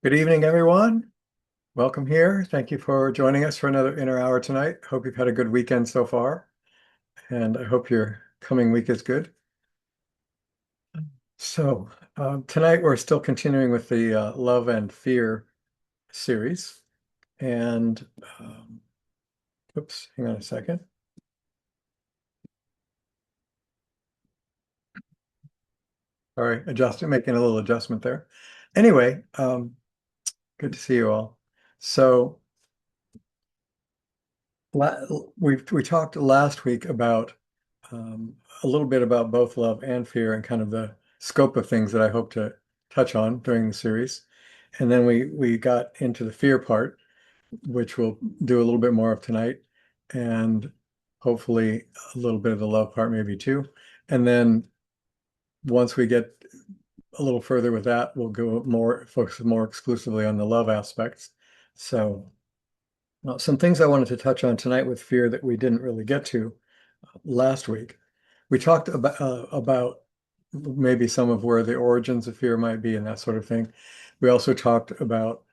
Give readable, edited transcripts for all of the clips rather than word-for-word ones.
Good evening, everyone. Welcome here. Thank you for joining us for another inner hour tonight. Hope you've had a good weekend so far, and I hope your coming week is good. So, tonight we're still continuing with the Love and Fear series. And, oops, hang on a second. All right, making a little adjustment there. Anyway, good to see you all. So, la we talked last week about a little bit about both love and fear and kind of the scope of things that I hope to touch on during the series. And then we got into the fear part, which we'll do a little bit more of tonight, and hopefully a little bit of the love part maybe too. And then once we get a little further with that, we'll go more focus more exclusively on the love aspects. So some things I wanted to touch on tonight with fear that we didn't really get to last week. We talked about maybe some of where the origins of fear might be and that sort of thing. We also talked about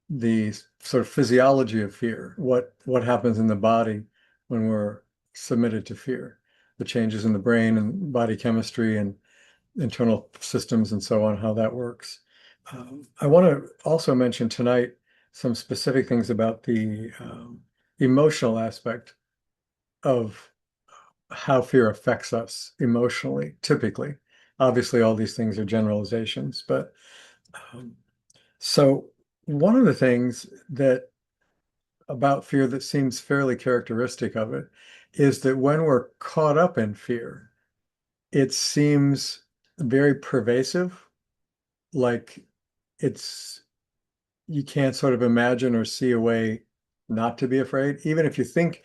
the sort of physiology of fear, what happens in the body when we're submitted to fear, the changes in the brain and body chemistry and internal systems and so on, how that works. I want to also mention tonight some specific things about the emotional aspect of how fear affects us emotionally, typically. Obviously, all these things are generalizations, but um, so one of the things that about fear that seems fairly characteristic of it is that when we're caught up in fear, it seems very pervasive, like it's you can't sort of imagine or see a way not to be afraid, even if you think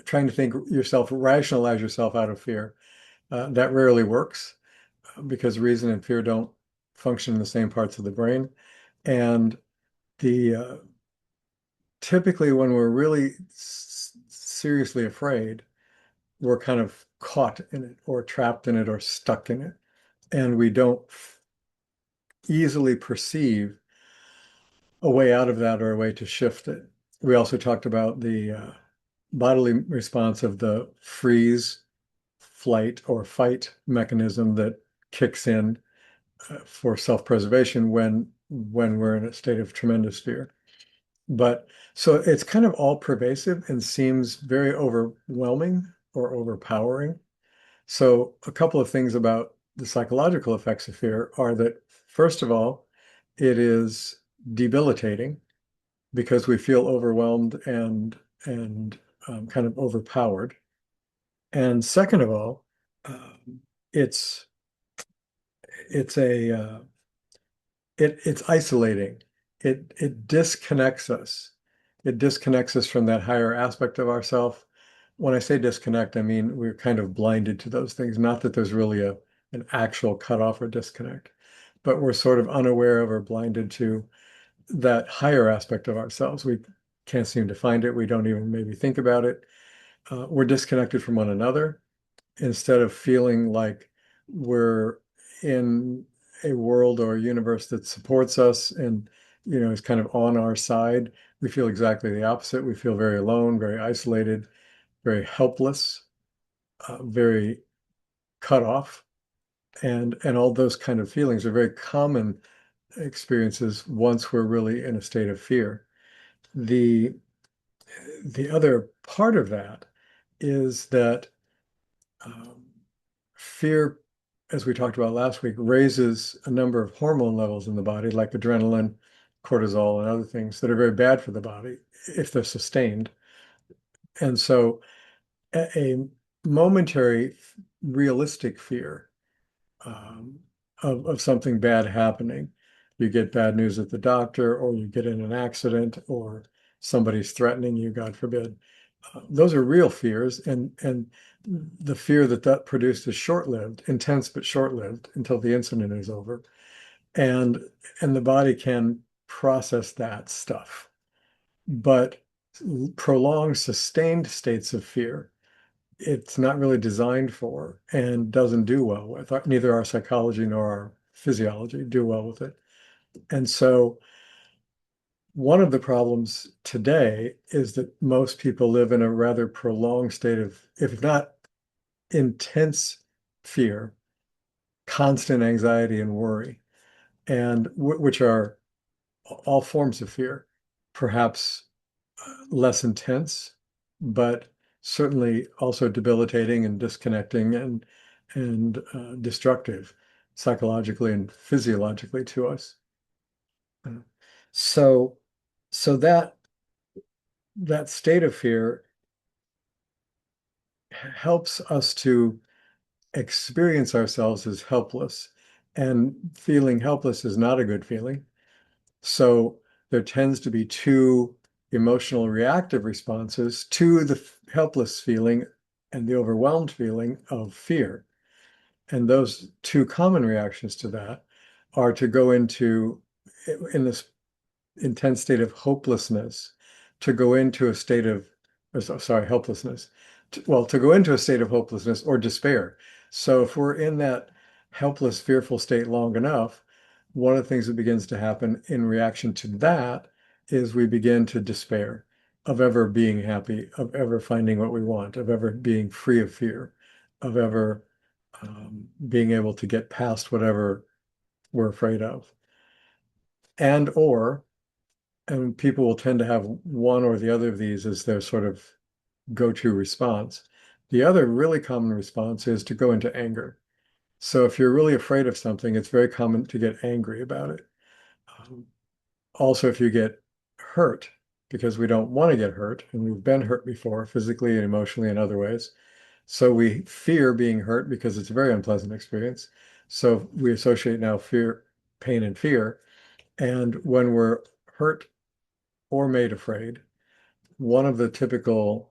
trying to think yourself, rationalize yourself out of fear. That rarely works because reason and fear don't function in the same parts of the brain. And the typically when we're really seriously afraid, we're kind of caught in it or trapped in it or stuck in it. And we don't easily perceive a way out of that or a way to shift it. We also talked about the bodily response of the freeze, flight, or fight mechanism that kicks in for self-preservation when we're in a state of tremendous fear. But so it's kind of all pervasive and seems very overwhelming or overpowering. So a couple of things about the psychological effects of fear are that, first of all, it is debilitating because we feel overwhelmed and kind of overpowered. And second of all, it's it's a it's isolating. It disconnects us. It disconnects us from that higher aspect of ourself. When I say disconnect, I mean we're kind of blinded to those things. Not that there's really an actual cutoff or disconnect, but we're sort of unaware of or blinded to that higher aspect of ourselves. We can't seem to find it. We don't even maybe think about it. We're disconnected from one another instead of feeling like we're in a world or a universe that supports us and is kind of on our side. We feel exactly the opposite. We feel very alone, very isolated, very helpless, very cut off, and all those kind of feelings are very common experiences once we're really in a state of fear. The the other part of that is that um, fear, as we talked about last week, raises a number of hormone levels in the body, like adrenaline, cortisol, and other things that are very bad for the body if they're sustained. And so a momentary realistic fear um, of something bad happening. You get bad news at the doctor, or you get in an accident, or somebody's threatening you, God forbid. Those are real fears, and the fear that that produced is short-lived, intense but short-lived until the incident is over, and and the body can process that stuff. But prolonged, sustained states of fear, it's not really designed for and doesn't do well with. Neither our psychology nor our physiology do well with it. And so one of the problems today is that most people live in a rather prolonged state of, if not intense fear, constant anxiety and worry, and which are all forms of fear, perhaps less intense, but certainly also debilitating and disconnecting and destructive psychologically and physiologically to us. Uh, So, so that state of fear helps us to experience ourselves as helpless, and feeling helpless is not a good feeling. So there tends to be two emotional reactive responses to the helpless feeling and the overwhelmed feeling of fear. And those two common reactions to that are to go into, in this intense state of hopelessness, to go into a state of, sorry, helplessness. Well, to go into a state of hopelessness or despair. So if we're in that helpless, fearful state long enough, one of the things that begins to happen in reaction to that is we begin to despair of ever being happy, of ever finding what we want, of ever being free of fear, of ever being able to get past whatever we're afraid of. And or And people will tend to have one or the other of these as their sort of go-to response. The other really common response is to go into anger. So if you're really afraid of something, it's very common to get angry about it. Um, Also, if you get hurt, because we don't want to get hurt, and we've been hurt before, physically and emotionally and other ways. So we fear being hurt because it's a very unpleasant experience. So we associate now fear, pain, and fear. And when we're hurt or made afraid, one of the typical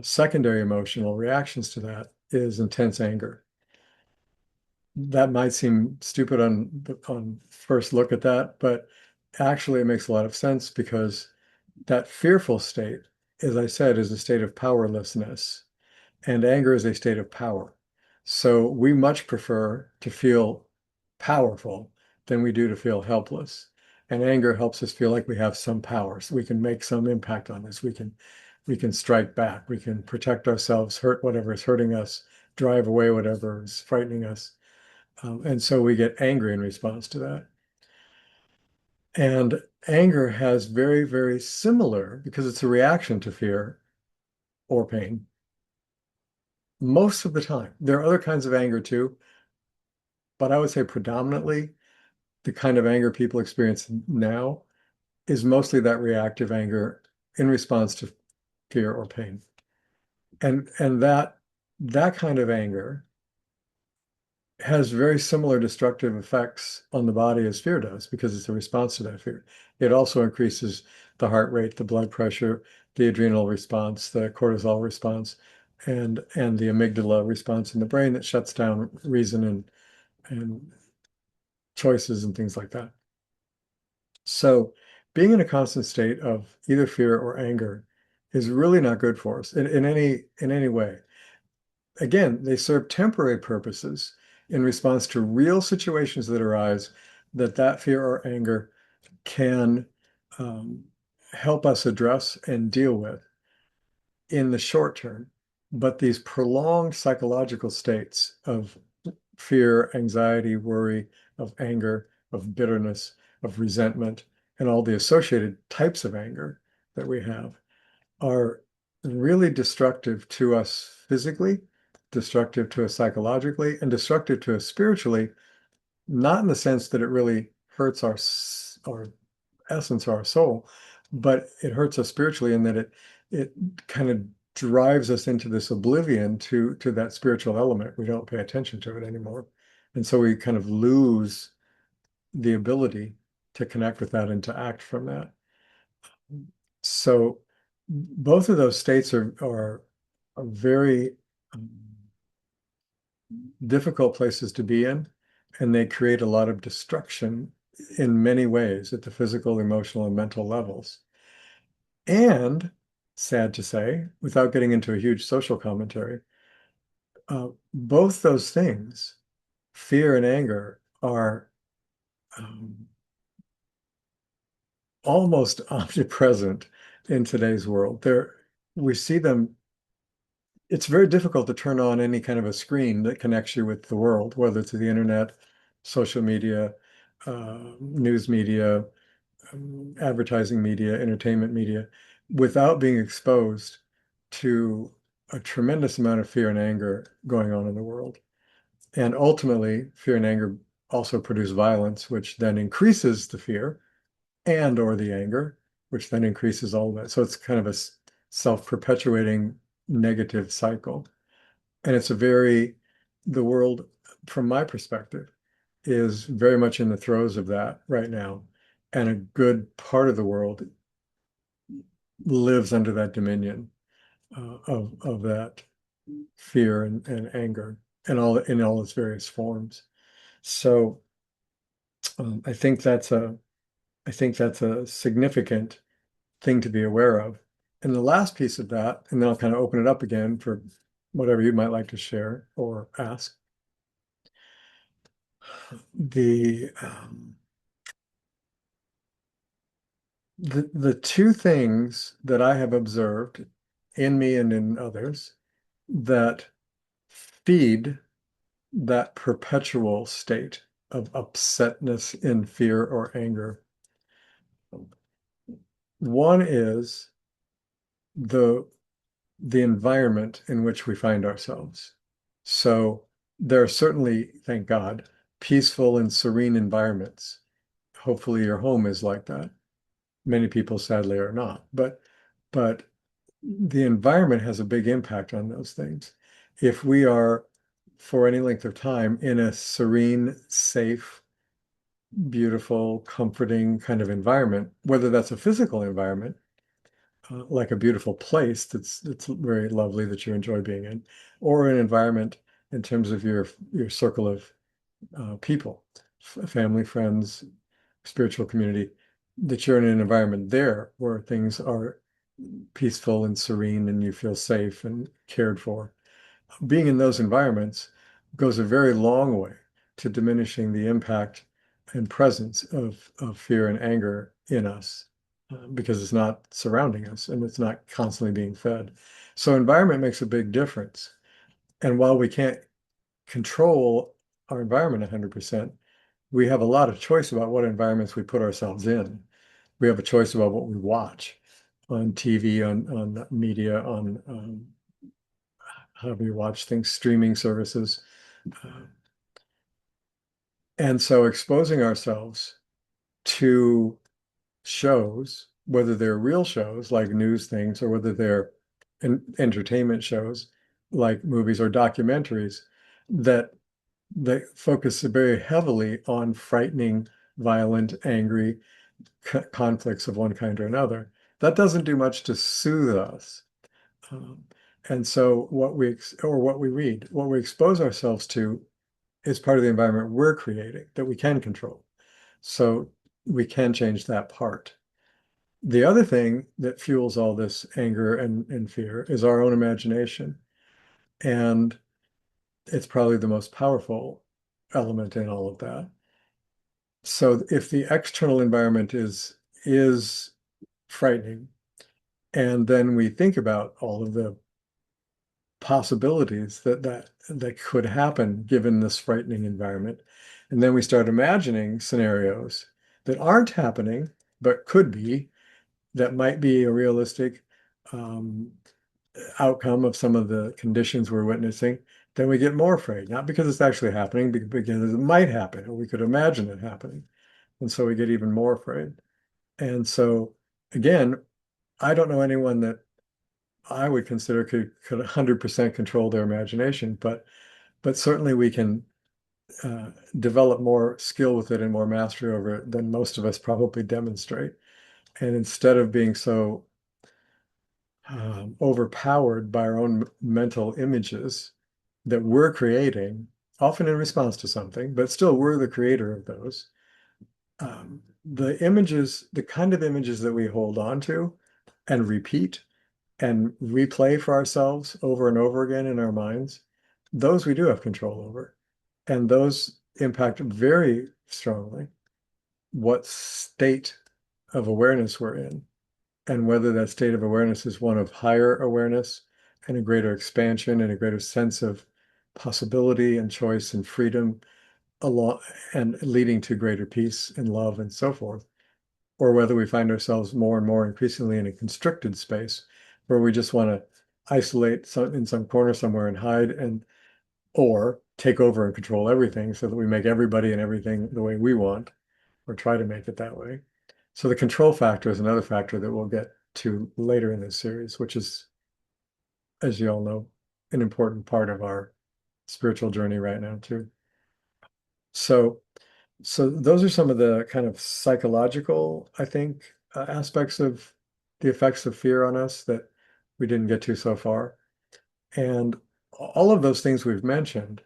secondary emotional reactions to that is intense anger. That might seem stupid on first look at that, but actually it makes a lot of sense because that fearful state, as I said, is a state of powerlessness, and anger is a state of power. So we much prefer to feel powerful than we do to feel helpless. And anger helps us feel like we have some power, so we can make some impact on this. We can strike back. We can protect ourselves, hurt whatever is hurting us, drive away whatever is frightening us. And so we get angry in response to that. And anger has very, very similar, because it's a reaction to fear or pain, most of the time. There are other kinds of anger too, but I would say predominantly the kind of anger people experience now is mostly that reactive anger in response to fear or pain. And that kind of anger has very similar destructive effects on the body as fear does because it's a response to that fear. It also increases the heart rate, the blood pressure, the adrenal response, the cortisol response, and the amygdala response in the brain that shuts down reason and choices and things like that. So being in a constant state of either fear or anger is really not good for us in any way. Again, they serve temporary purposes in response to real situations that arise that fear or anger can um, help us address and deal with in the short term. But these prolonged psychological states of fear, anxiety, worry, of anger, of bitterness, of resentment, and all the associated types of anger that we have are really destructive to us physically, destructive to us psychologically, and destructive to us spiritually, not in the sense that it really hurts our essence or our soul, but it hurts us spiritually in that it kind of drives us into this oblivion to that spiritual element. We don't pay attention to it anymore. And so we kind of lose the ability to connect with that and to act from that. So both of those states are very um, difficult places to be in, and they create a lot of destruction in many ways at the physical, emotional, and mental levels. And sad to say, without getting into a huge social commentary, both those things, fear and anger, are um, almost omnipresent in today's world. We see them. It's very difficult to turn on any kind of a screen that connects you with the world, whether it's the internet, social media, news media, advertising media, entertainment media, without being exposed to a tremendous amount of fear and anger going on in the world. And ultimately, fear and anger also produce violence, which then increases the fear and or the anger, which then increases all of that. So it's kind of a self-perpetuating negative cycle. And the world, from my perspective, is very much in the throes of that right now. And a good part of the world lives under that dominion of that fear and anger and all in all its various forms. So I think that's a significant thing to be aware of. And the last piece of that, and then I'll kind of open it up again for whatever you might like to share or ask. The the two things that I have observed in me and in others that feed that perpetual state of upsetness in fear or anger. One is the the environment in which we find ourselves. So there are certainly, thank God, peaceful and serene environments. Hopefully your home is like that. Many people sadly are not, but the environment has a big impact on those things. If we are for any length of time in a serene, safe, beautiful, comforting kind of environment, whether that's a physical environment, like a beautiful place that's very lovely that you enjoy being in, or an environment in terms of your circle of people, family, friends, spiritual community, that you're in an environment there where things are peaceful and serene and you feel safe and cared for. Being in those environments goes a very long way to diminishing the impact and presence of fear and anger in us because it's not surrounding us and it's not constantly being fed. So environment makes a big difference. And while we can't control our environment 100%, we have a lot of choice about what environments we put ourselves in. We have a choice about what we watch on TV, on media, on how we watch things, streaming services. Uh, and so exposing ourselves to shows, whether they're real shows like news things or whether they're entertainment shows like movies or documentaries that focus very heavily on frightening, violent, angry conflicts of one kind or another. That doesn't do much to soothe us. Um, and so what we read, what we expose ourselves to is part of the environment we're creating that we can control. So we can change that part. The other thing that fuels all this anger and fear is our own imagination. And it's probably the most powerful element in all of that. So if the external environment is frightening, and then we think about all of the possibilities that could happen given this frightening environment, and then we start imagining scenarios that aren't happening but could be, that might be a realistic um, outcome of some of the conditions we're witnessing, then we get more afraid, not because it's actually happening, because it might happen, or we could imagine it happening. And so we get even more afraid. And so, again, I don't know anyone that I would consider could 100% control their imagination, but certainly we can develop more skill with it and more mastery over it than most of us probably demonstrate. And instead of being so overpowered by our own mental images that we're creating, often in response to something, but still we're the creator of those. The images, the kind of images that we hold on to and repeat and replay for ourselves over and over again in our minds, those we do have control over. And those impact very strongly what state of awareness we're in, and whether that state of awareness is one of higher awareness and a greater expansion and a greater sense of possibility and choice and freedom along and leading to greater peace and love and so forth, or whether we find ourselves more and more increasingly in a constricted space where we just want to isolate in some corner somewhere and hide, and or take over and control everything so that we make everybody and everything the way we want, or try to make it that way. So the control factor is another factor that we'll get to later in this series, which is, as you all know, an important part of our spiritual journey right now too. So, so those are some of the kind of psychological, I think, aspects of the effects of fear on us that we didn't get to so far. And all of those things we've mentioned,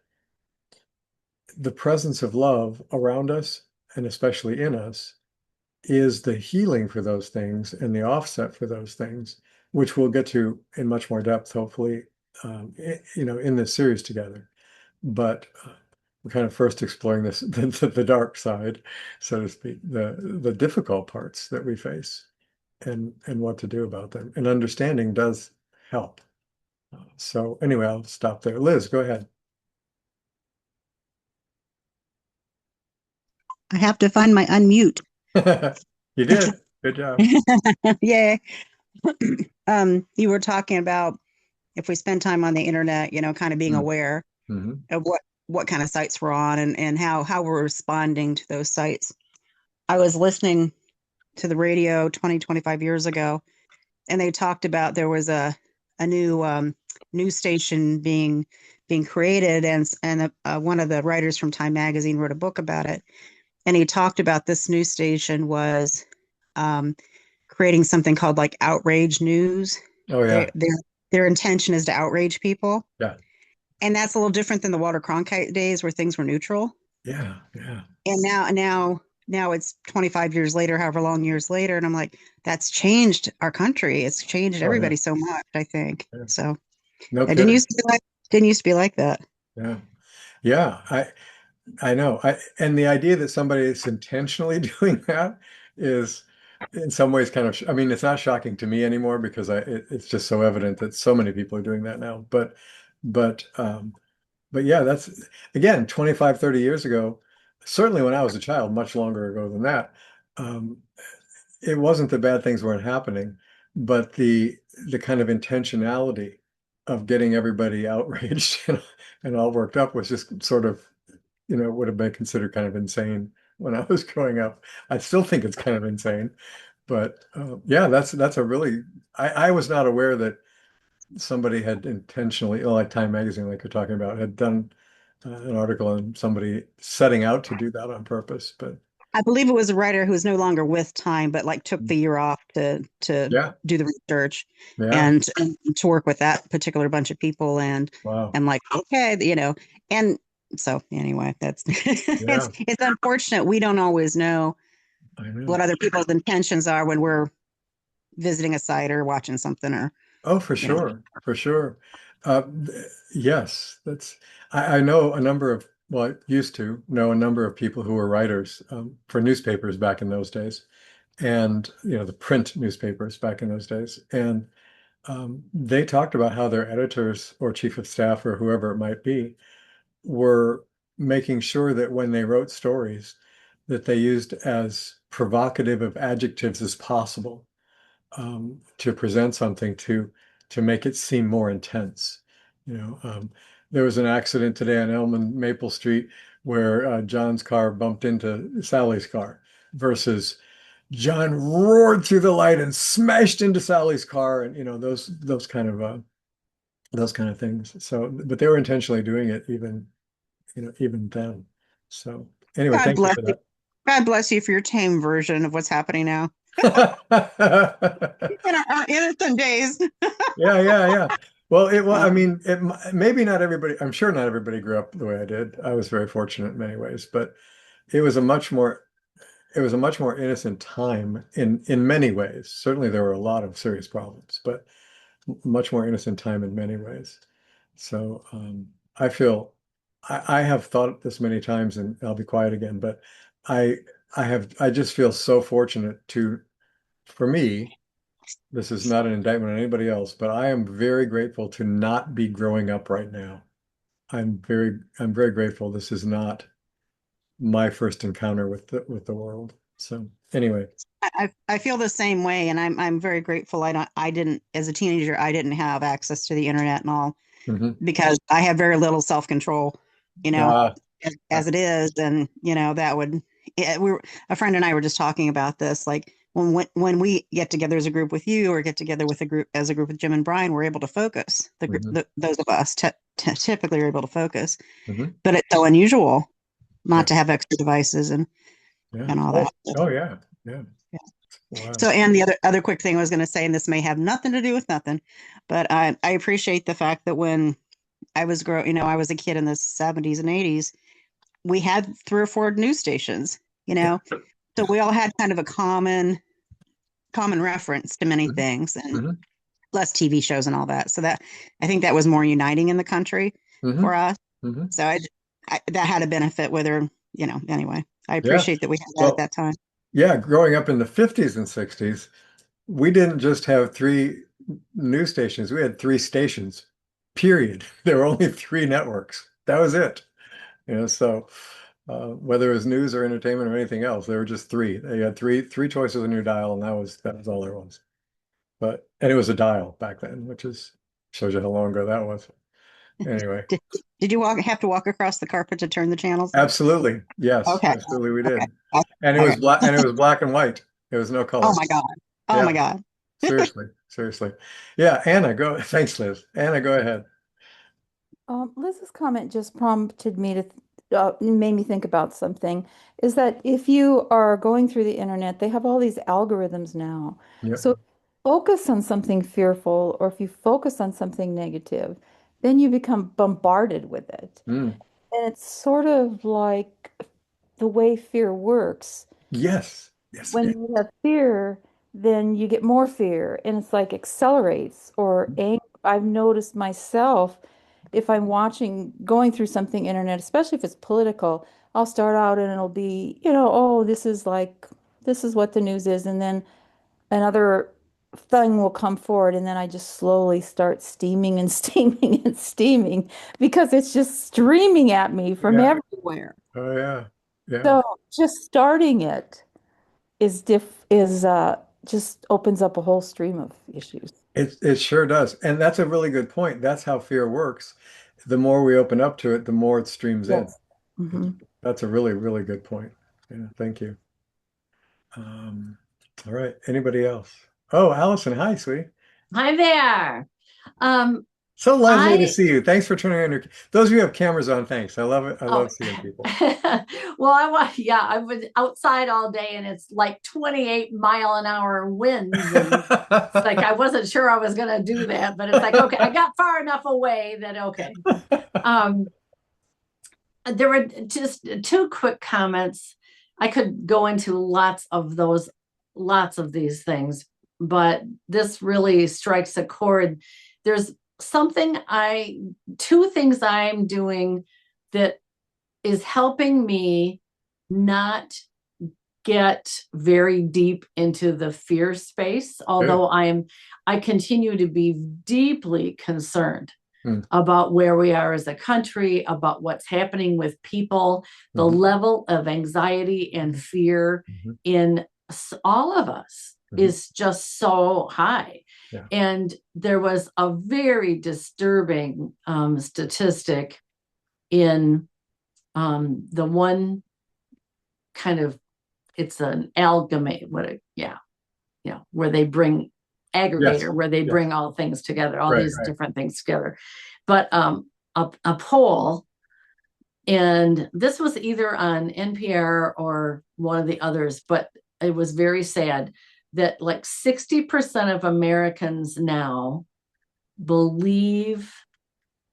the presence of love around us, and especially in us, is the healing for those things and the offset for those things, which we'll get to in much more depth, hopefully, in this series together. But we're kind of first exploring this, the dark side, so to speak, the difficult parts that we face, and what to do about them. And understanding does help. So anyway, I'll stop there. Liz, go ahead. I have to find my unmute. You did. Good job. Yeah. You were talking about if we spend time on the internet, kind of being aware Mm-hmm. of what kind of sites we're on and how we're responding to those sites. I was listening to the radio 20, 25 years ago, and they talked about there was a new news station being created, and one of the writers from Time Magazine wrote a book about it, and he talked about this news station was um, creating something called like outrage news. Oh Their yeah. their their intention is to outrage people, Yeah. and that's a little different than the Walter Cronkite days where things were neutral. Yeah. Yeah. And now it's 25 years later, however long years later, and I'm like, that's changed our country. It's changed Oh yeah. everybody so much, I think. Yeah. So No it didn't kidding. used to be like didn't used to be like that. Yeah. Yeah. I know. And the idea that somebody is intentionally doing that is in some ways kind of, I mean, it's not shocking to me anymore because it's just so evident that so many people are doing that now. But, um, but yeah, that's again, 25, 30 years ago, certainly when I was a child, much longer ago than that, um, it wasn't that bad things weren't happening, but the kind of intentionality of getting everybody outraged and all worked up was just sort of, would have been considered kind of insane when I was growing up. I still think it's kind of insane, but yeah, that's a really, I was not aware that somebody had intentionally, like Time Magazine, like you're talking about, had done an article on somebody setting out to do that on purpose. But I believe it was a writer who is no longer with Time, but like took the year off to yeah, do the research yeah, and to work with that particular bunch of people wow, and like okay, and so anyway, that's yeah, it's unfortunate we don't always know I know. what other people's intentions are when we're visiting a site or watching something or Oh, for you know. sure, for sure. Yes, I know a number of, well, I used to know a number of people who were writers for newspapers back in those days, and the print newspapers back in those days, and they talked about how their editors or chief of staff or whoever it might be were making sure that when they wrote stories, that they used as provocative of adjectives as possible to present something to make it seem more intense. There was an accident today on Elm and Maple Street where John's car bumped into Sally's car versus John roared through the light and smashed into Sally's car, and those kind of things. So, but they were intentionally doing it even then. So, anyway, God thank you bless for you. God bless you for your tame version of what's happening now that. in our innocent days. Yeah, yeah, yeah. Well, I Um, mean, maybe not everybody, I'm sure not everybody grew up the way I did. I was very fortunate in many ways, but it was a much more, it was a much more innocent time in many ways. Certainly there were a lot of serious problems, but much more innocent time in many ways. So, I feel I have thought this many times and I'll be quiet again, but I I just feel so fortunate to for me, this is not an indictment on anybody else, but I am very grateful to not be growing up right now. I'm very grateful. This is not my first encounter with the world. So anyway, I feel the same way, and I'm very grateful. I didn't as a teenager I didn't have access to the internet and all mhm. because I have very little self control, you know, Uh, as it is, and that would a friend and I were just talking about this, like when we get together as a group with you or get together with a group as a group with Jim and Brian, we're able to focus. mhm, Those of us typically are able to focus, mhm. but it's so unusual Yeah, not to have extra devices yeah. and all Oh, that. oh yeah, yeah. Wow. So, and the other quick thing I was going to say, and this may have nothing to do with nothing, but I appreciate the fact that when I was I was a kid in the 70s and 80s, we had three or four news stations, Yeah, so yeah. we all had kind of a common reference to many Mhm, things and mhm, less TV shows and all that. So that I think that was more uniting in the country for mhm, us. mhm. So that had a benefit, whether anyway. I Yeah. appreciate that we had that at Well, that time. yeah, growing up in the 50s and 60s, we didn't just have three news stations. We had three stations, period. There were only three networks. That was it. So whether it was news or entertainment or anything else, there were just three. They had three choices on your dial, and that was all there was. And it was a dial back then, which is shows you how long ago that was. Anyway, Did, did you have to walk across the carpet to turn the channels? absolutely. Yes, Okay. absolutely we Okay. did. And it was Okay. black and white. There was no Oh color. my God. Oh my Yeah, God. seriously, seriously. Yeah, Anna, go. Thanks, Liz. Anna, go ahead. Liz's comment just prompted me to, made me think about something, is that if you are going through the internet, they have all these algorithms now. Yep. So focus on something fearful, or if you focus on something negative, then you become bombarded with it. Mm. And it's sort of like the way fear works. Yes. Yes. When Yeah. you have fear, then you get more fear, and it's like accelerates or ang I've noticed myself if I'm going through something internet, especially if it's political, I'll start out and it'll be, oh, this is what the news is, and then another thing will come forward, and then I just slowly start steaming and steaming and steaming because it's just streaming at me from Yeah. everywhere. Oh yeah. Yeah. So just starting it is just opens up a whole stream of issues. It sure does. And that's a really good point. That's how fear works. The more we open up to it, the more it streams in. Yes. Hmm. That's a really, really good point. Yeah, thank you. Um, all right. Anybody else? Oh, Allison, hi, sweetie. Hi there. Um, So lovely to I see you. Thanks for turning on your those of you who have cameras on, thanks. I love it. I oh love seeing people. well, I was yeah, I've been outside all day and it's like 28-mile-an-hour winds and it's like I wasn't sure I was gonna do that, but it's like okay, I got far enough away that okay. Um, there were just two quick comments. I could go into lots of these things, but this really strikes a chord. There's two things I'm doing that is helping me not get very deep into the fear space, Good. although I continue to be deeply concerned Mm, about where we are as a country, about what's happening with people, the mhm, level of anxiety and fear mhm, in all of us mhm. is just so high. Yeah. And there was a very disturbing statistic in the one kind of it's an amalgamate, where they bring Yes. aggregator, where they Yes. bring all things together, all Right, these right. different things together. But a poll, and this was either on NPR or one of the others, but it was very sad that like 60% of Americans now believe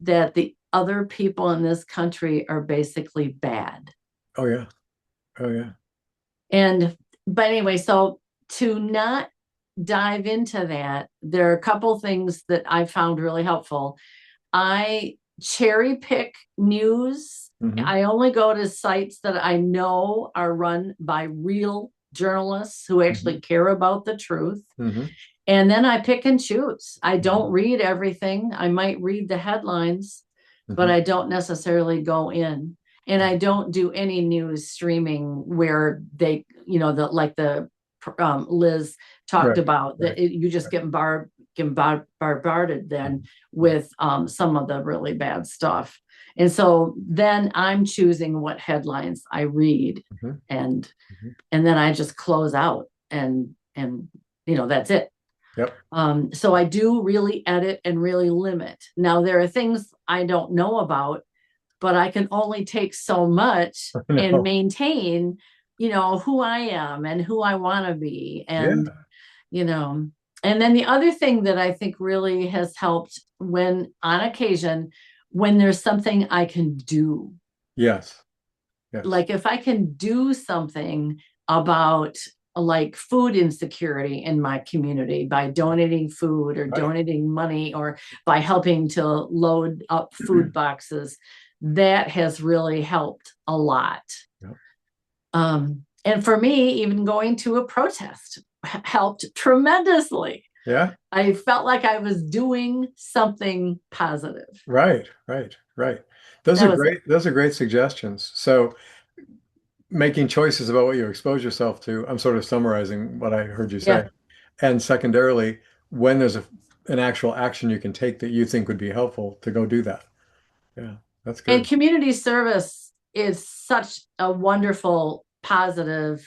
that the other people in this country are basically bad. Oh yeah. Oh yeah. But anyway, so to not dive into that, there are a couple things that I found really helpful. I cherry pick news. Hmm. I only go to sites that I know are run by real journalists who actually care about the truth. Hmm. And then I pick and choose. I don't read everything. I might read the headlines, but Hmm. I don't necessarily go in. And I don't do any news streaming where they, like the Liz talked Right, about right, that you just get bombarded then with some of the really bad stuff. And so then I'm choosing what headlines I read, hmm, and hmm. and then I just close out, and that's it. Yep. So I do really edit and really limit. Now there are things I don't know about, but I can only take so much I and know. maintain, who I am and who I want to be. And, Yeah. you know, and then the other thing that I think really has helped, when on occasion, when there's something I can do, Yes. Yes. like if I can do something about like food insecurity in my community by donating food or Right. donating money or by helping to load up food boxes, that has really helped a lot. Yep. And for me, even going to a protest helped tremendously. Yeah. I felt like I was doing something positive. Right. Right. Right. Those That are was it. great. Those are great suggestions. So making choices about what you expose yourself to, I'm sort of summarizing what I heard you Yeah. say. And secondarily, when there's an actual action you can take that you think would be helpful, to go do that. Yeah, that's And good. community service is such a wonderful, positive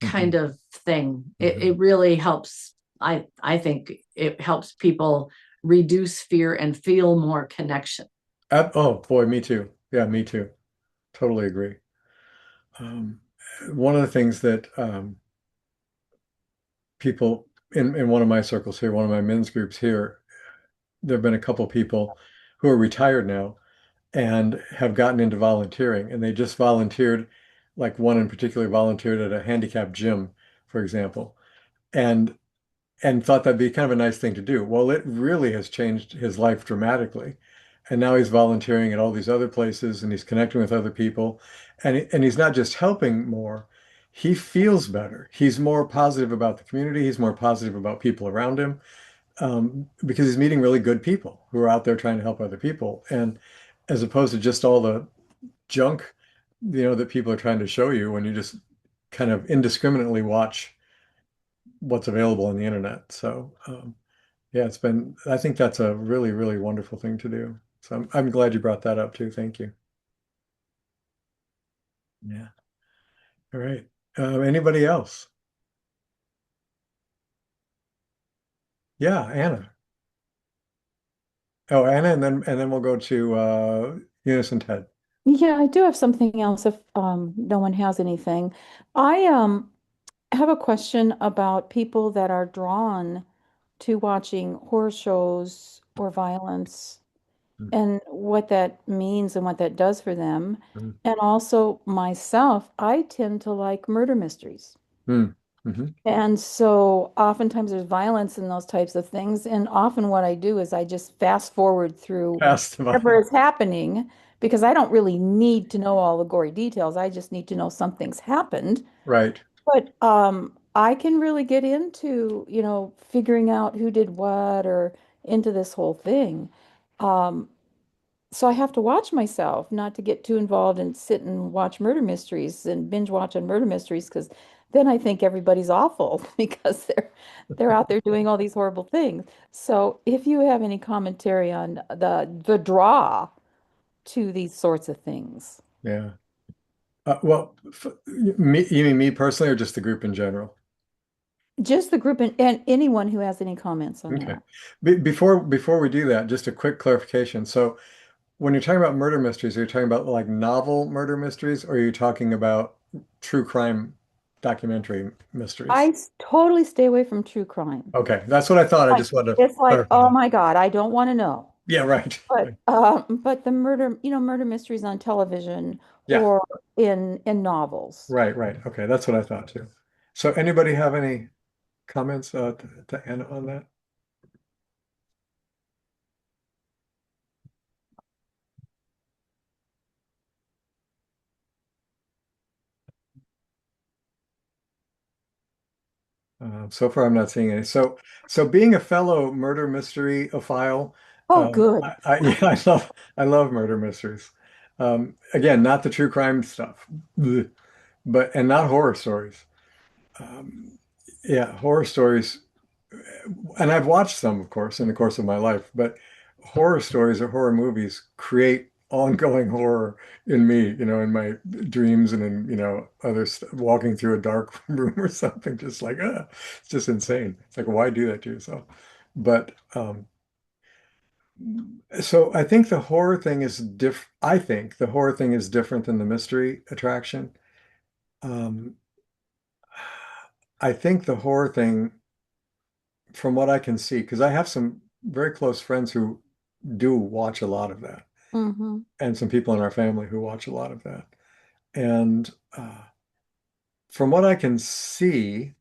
kind Hmm. of thing. It, Hmm. it really helps. I think it helps people reduce fear and feel more connection. Oh boy, me too. Yeah, me too. Totally agree. Um, One of the things that people in one of my circles here, one of my men's groups here, there have been a couple people who are retired now and have gotten into volunteering, and they just volunteered, like one in particular volunteered at a handicapped gym, for example, and thought that'd be kind of a nice thing to do. Well, it really has changed his life dramatically. And now he's volunteering at all these other places and he's connecting with other people. And he's not just helping more, he feels better. He's more positive about the community. He's more positive about people around him, because he's meeting really good people who are out there trying to help other people. And as opposed to just all the junk, that people are trying to show you when you just kind of indiscriminately watch what's available on the internet. So, yeah, I think that's a really, really wonderful thing to do. So I'm glad you brought that up too. Thank you. Yeah. All right. Anybody else? Yeah, Anna. Oh, Anna, and then we'll go to Eunice and Ted. Yeah, I do have something else if no one has anything. I have a question about people that are drawn to watching horror shows or violence and what that means and what that does for them. Mm-hmm. And also myself, I tend to like murder mysteries. Mm-hmm. And so oftentimes there's violence in those types of things. And often what I do is I just fast forward through Pass the whatever mic. is happening because I don't really need to know all the gory details. I just need to know something's happened. Right. But I can really get into, figuring out who did what or into this whole thing. Um, so I have to watch myself not to get too involved and sit and watch murder mysteries and binge watch on murder mysteries because then I think everybody's awful because they're out there doing all these horrible things. So if you have any commentary on the draw to these sorts of things, Yeah. Well, you mean me personally or just the group in general? just the group and anyone who has any comments on Okay. that. Before we do that, just a quick clarification. So when you're talking about murder mysteries, are you talking about like novel murder mysteries, or are you talking about true crime documentary mysteries? Totally stay away from true crime. Okay, that's what I thought. I Like just wanted to it's like, clarify oh that. my God, I don't want to know. Yeah, right. But the murder mysteries on television Yeah, or in novels. right, right. Okay, that's what I thought too. So anybody have any comments to Anna on that? So far, I'm not seeing any. So being a fellow murder mystery-ophile, Oh, good. yeah, I love murder mysteries. Again, not the true crime stuff, Blech. But and not horror stories. Um, yeah, horror stories, and I've watched some, of course, in the course of my life, but horror stories or horror movies create ongoing horror in me, in my dreams and in, other st walking through a dark room or something, just like, it's just insane. It's like, why do that to yourself? But so I think the horror thing is I think the horror thing is different than the mystery attraction. Um, I think the horror thing, from what I can see, because I have some very close friends who do watch a lot of that, Mm-hmm. and some people in our family who watch a lot of that. And from what I can see,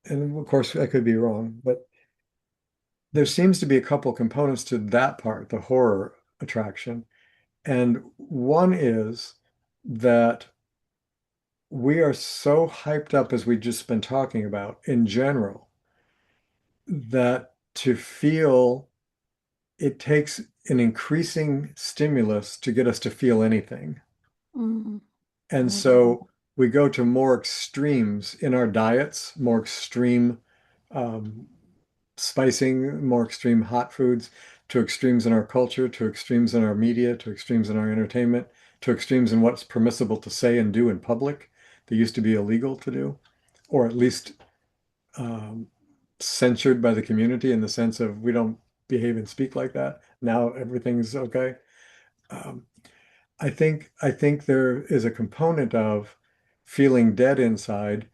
and of course I could be wrong, but there seems to be a couple components to that part, the horror attraction. And one is that we are so hyped up, as we've just been talking about in general, that to feel it takes an increasing stimulus to get us to feel anything. Mm-hmm. And so we go to more extremes in our diets, more extreme um, spicing, more extreme hot foods, to extremes in our culture, to extremes in our media, to extremes in our entertainment, to extremes in what's permissible to say and do in public that used to be illegal to do, or at least um, censured by the community in the sense of we don't behave and speak like that. Now everything's okay. Um, I think there is a component of feeling dead inside.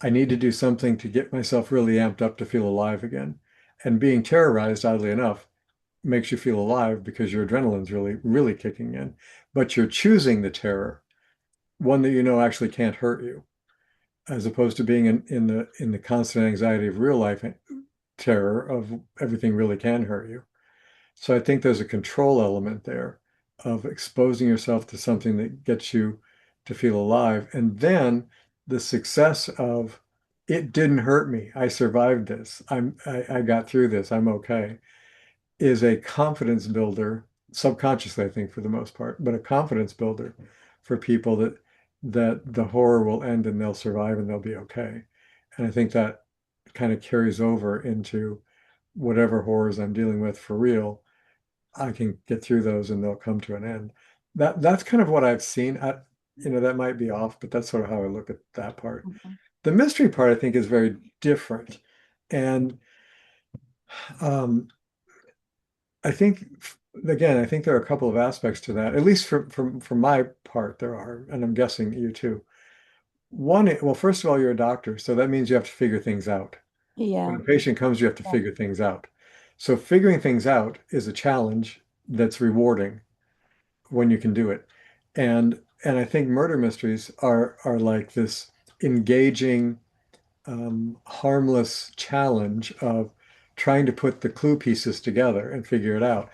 I need to do something to get myself really amped up to feel alive again. And being terrorized, oddly enough, makes you feel alive because your adrenaline's really, really kicking in. But you're choosing the terror, one that you know actually can't hurt you, as opposed to being in the constant anxiety of real life terror of everything really can hurt you. So I think there's a control element there of exposing yourself to something that gets you to feel alive. And then the success of it didn't hurt me. I survived this. I got through this. I'm okay, is a confidence builder, subconsciously, I think, for the most part, but a confidence builder for people that the horror will end and they'll survive and they'll be okay. And I think that kind of carries over into whatever horrors I'm dealing with for real. I can get through those and they'll come to an end. That's kind of what I've seen. That might be off, but that's sort of how I look at that part. Mhm. The mystery part, I think, is very different. And um, I think, again, I think there are a couple of aspects to that, at least for my part, there are, and I'm guessing you too. Well, first of all, you're a doctor, so that means you have to figure things out. When Yeah. a patient comes, you have to Yeah. figure things out. So figuring things out is a challenge that's rewarding when you can do it. And I think murder mysteries are like this engaging, harmless challenge of trying to put the clue pieces together and figure it out.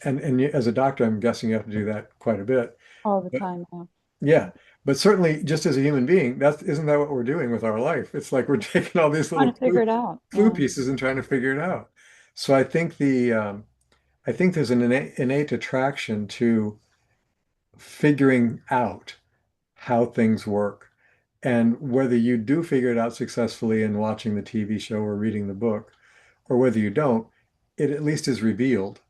And as a doctor, I'm guessing you have to do that quite a bit. All the But time now. yeah, but certainly just as a human being, isn't that what we're doing with our life? It's like we're taking all these Trying little to figure it out. clue Yeah. pieces and trying to figure it out. So I think there's an innate attraction to figuring out how things work. And whether you do figure it out successfully in watching the TV show or reading the book, or whether you don't, it at least is revealed.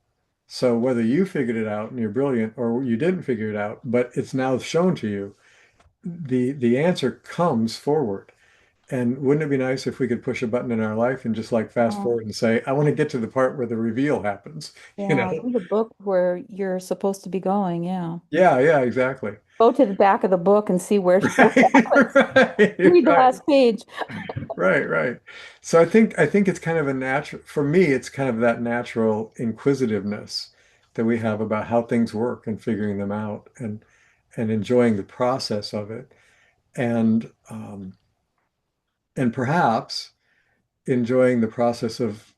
So whether you figured it out and you're brilliant or you didn't figure it out, but it's now shown to you, the answer comes forward. And wouldn't it be nice if we could push a button in our life and just like fast Oh, forward and say, I want to get to the part where the reveal happens, you yeah. know? Read a book where you're supposed to be going. Yeah. Yeah, yeah, exactly. Go to the back of the book and see where what Right, happens. right, Read the right. last page. Right, right. So I think it's kind of a natural for me, it's kind of that natural inquisitiveness that we have about how things work and figuring them out and enjoying the process of it. And and perhaps enjoying the process of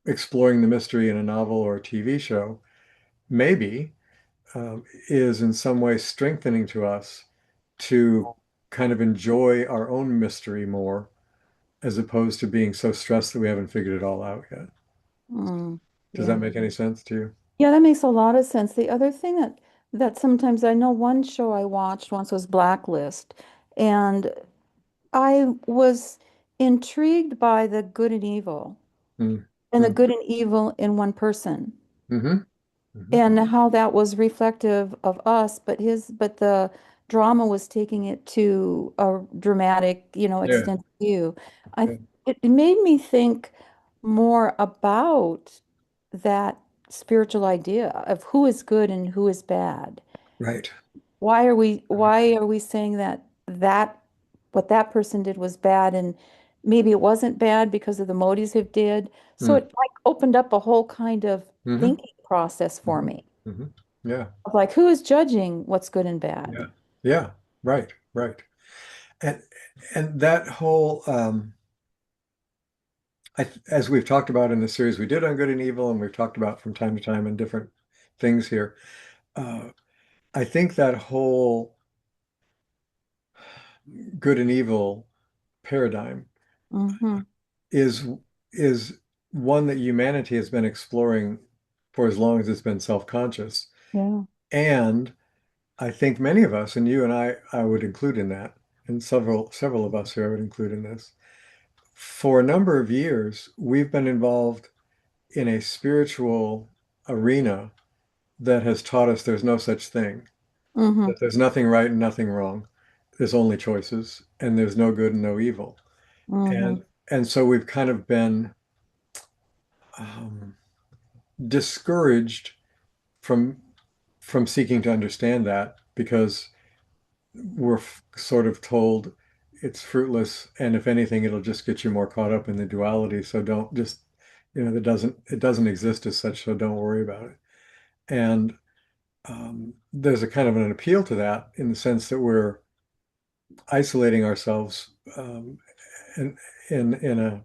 exploring the mystery in a novel or a TV show, maybe is in some way strengthening to us to kind of enjoy our own mystery more as opposed to being so stressed that we haven't figured it all out yet. Mm, Does yeah. that make any sense to you? Yeah, that makes a lot of sense. The other thing that sometimes I know one show I watched once was Blacklist, and I was intrigued by the good and evil Mm. and the Mm. good and evil in one person Hmm. Hmm. and how that was reflective of us, but the drama was taking it to a dramatic, Yeah. extended view. I Yeah. it made me think more about that spiritual idea of who is good and who is bad. Right. Why are we saying that what that person did was bad, and maybe it wasn't bad because of the motives it did. So Mm. it like opened up a whole kind of Hmm. thinking process for Hmm. me Hmm. Yeah. of like who is judging what's good and Yeah. bad. Yeah. Right. Right. And that whole as we've talked about in the series we did on good and evil, and we've talked about from time to time in different things here, uh, I think that whole good and evil paradigm Hmm. is is one that humanity has been exploring for as long as it's been self-conscious. Yeah. And I think many of us, and you and I would include in that, and several of us here I would include in this, for a number of years, we've been involved in a spiritual arena that has taught us there's no such thing, Hmm. that there's nothing right and nothing wrong. There's only choices, and there's no good and no evil. Hmm. And so we've kind of been um, discouraged from seeking to understand that because we're sort of told it's fruitless, and if anything, it'll just get you more caught up in the duality. So don't just, it doesn't exist as such, so don't worry about it. And there's a kind of an appeal to that in the sense that we're isolating ourselves in in a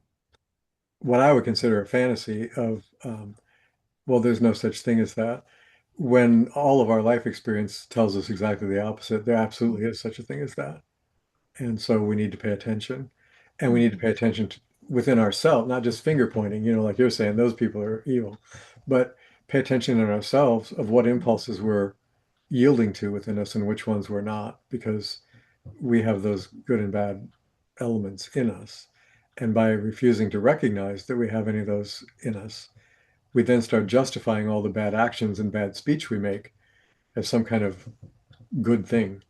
what I would consider a fantasy of well, there's no such thing as that. When all of our life experience tells us exactly the opposite, there absolutely is such a thing as that. And so we need to pay attention. And we need to pay attention to, within ourselves, not just finger pointing, like you're saying, those people are evil, but pay attention in ourselves of what impulses we're yielding to within us and which ones we're not, because we have those good and bad elements in us. And by refusing to recognize that we have any of those in us, we then start justifying all the bad actions and bad speech we make as some kind of good thing,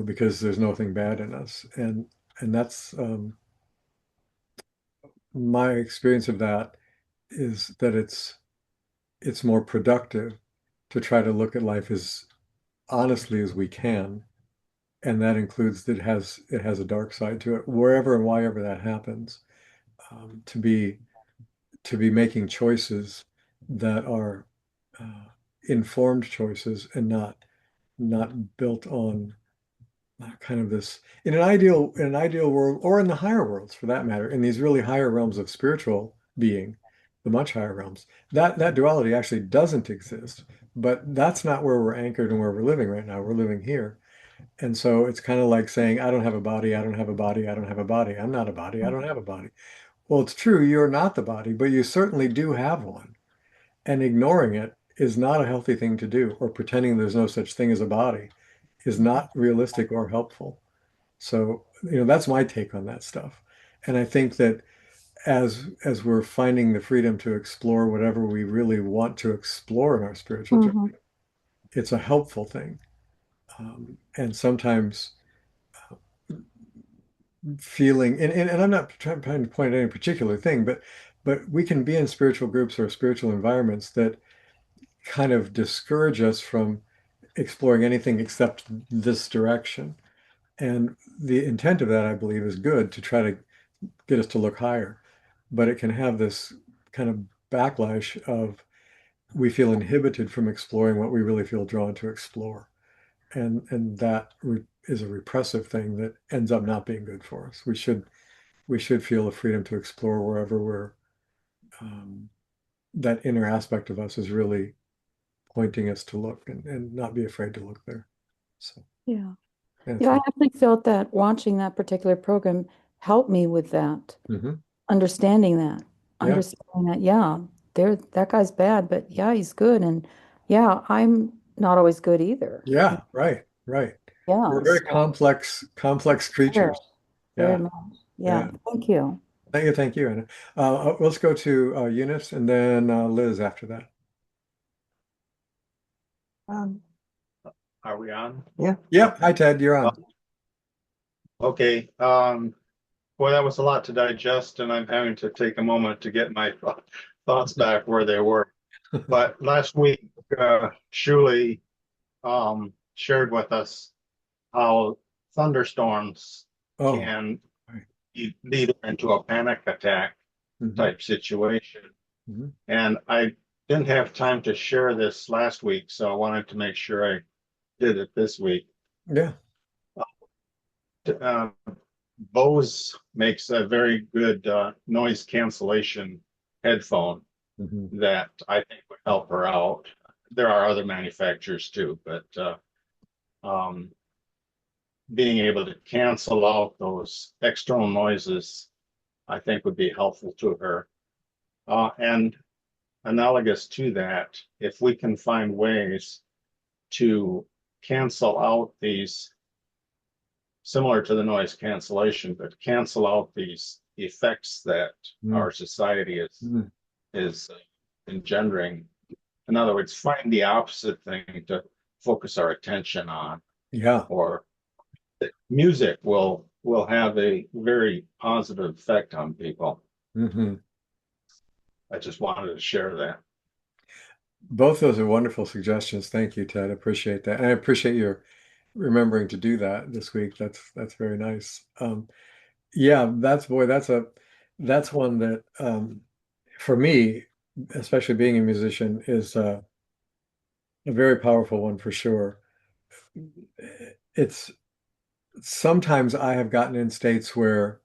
because there's nothing bad in us. And that's my experience of that is that it's more productive to try to look at life as honestly as we can. And that includes that it has a dark side to it, wherever and why ever that happens. To be making choices that are uh, informed choices and not built on kind of this in an ideal world, or in the higher worlds for that matter, in these really higher realms of spiritual being, the much higher realms, that duality actually doesn't exist. But that's not where we're anchored and where we're living right now. We're living here. And so it's kind of like saying, I don't have a body, I don't have a body, I don't have a body. I'm not a body, I don't have a body. Well, it's true, you're not the body, but you certainly do have one. And ignoring it is not a healthy thing to do, or pretending there's no such thing as a body is not realistic or helpful. So, that's my take on that stuff. And I think that as we're finding the freedom to explore whatever we really want to explore in our spiritual Hmm. journey, it's a helpful thing. And sometimes feeling, and I'm not trying to point at any particular thing, but we can be in spiritual groups or spiritual environments that kind of discourage us from exploring anything except this direction. And the intent of that, I believe, is good to try to get us to look higher. But it can have this kind of backlash of we feel inhibited from exploring what we really feel drawn to explore. And that is a repressive thing that ends up not being good for us. We should feel the freedom to explore wherever um, that inner aspect of us is really pointing us to look, and not be afraid to look there. So Yeah. that's Yeah, I my actually felt that watching that particular program help me with that, Hmm. understanding that, Yeah. understanding that, yeah, that guy's bad, but yeah, he's good. And yeah, I'm not always good either. Yeah. Right. Right. Yeah, We're very so complex very, creatures. very Yeah. much. Yeah, Yeah. thank you. Thank you. Thank you, Anna. Let's go to Eunice and then Liz after that. Um, Are we on? Yep. Hi, Ted. You're Uh, on. Okay. Boy, that was a lot to digest, and I'm having to take a moment to get my thoughts back where they were. But last week, Shuli shared with us how thunderstorms Oh. can Right. lead into a panic attack Mhm. type situation. Mhm. And I didn't have time to share this last week, so I wanted to make sure I did it this week. Yeah. Uh, Bose makes a very good noise cancellation headphone Mhm. that I think would help her out. There are other manufacturers too, but um, being able to cancel out those external noises, I think would be helpful to her. And analogous to that, if we can find ways to cancel out these, similar to the noise cancellation, but cancel out these effects that Mhm. our society Mhm. is engendering. In other words, find the opposite thing to focus our attention on, Yeah. or music will have a very positive effect on people. Hmm. I just wanted to share that. Both those are wonderful suggestions. Thank you, Ted. I appreciate that. And I appreciate your remembering to do that this week. That's very nice. Yeah, that's one that for me, especially being a musician, is a very powerful one for sure. It's sometimes I have gotten in states where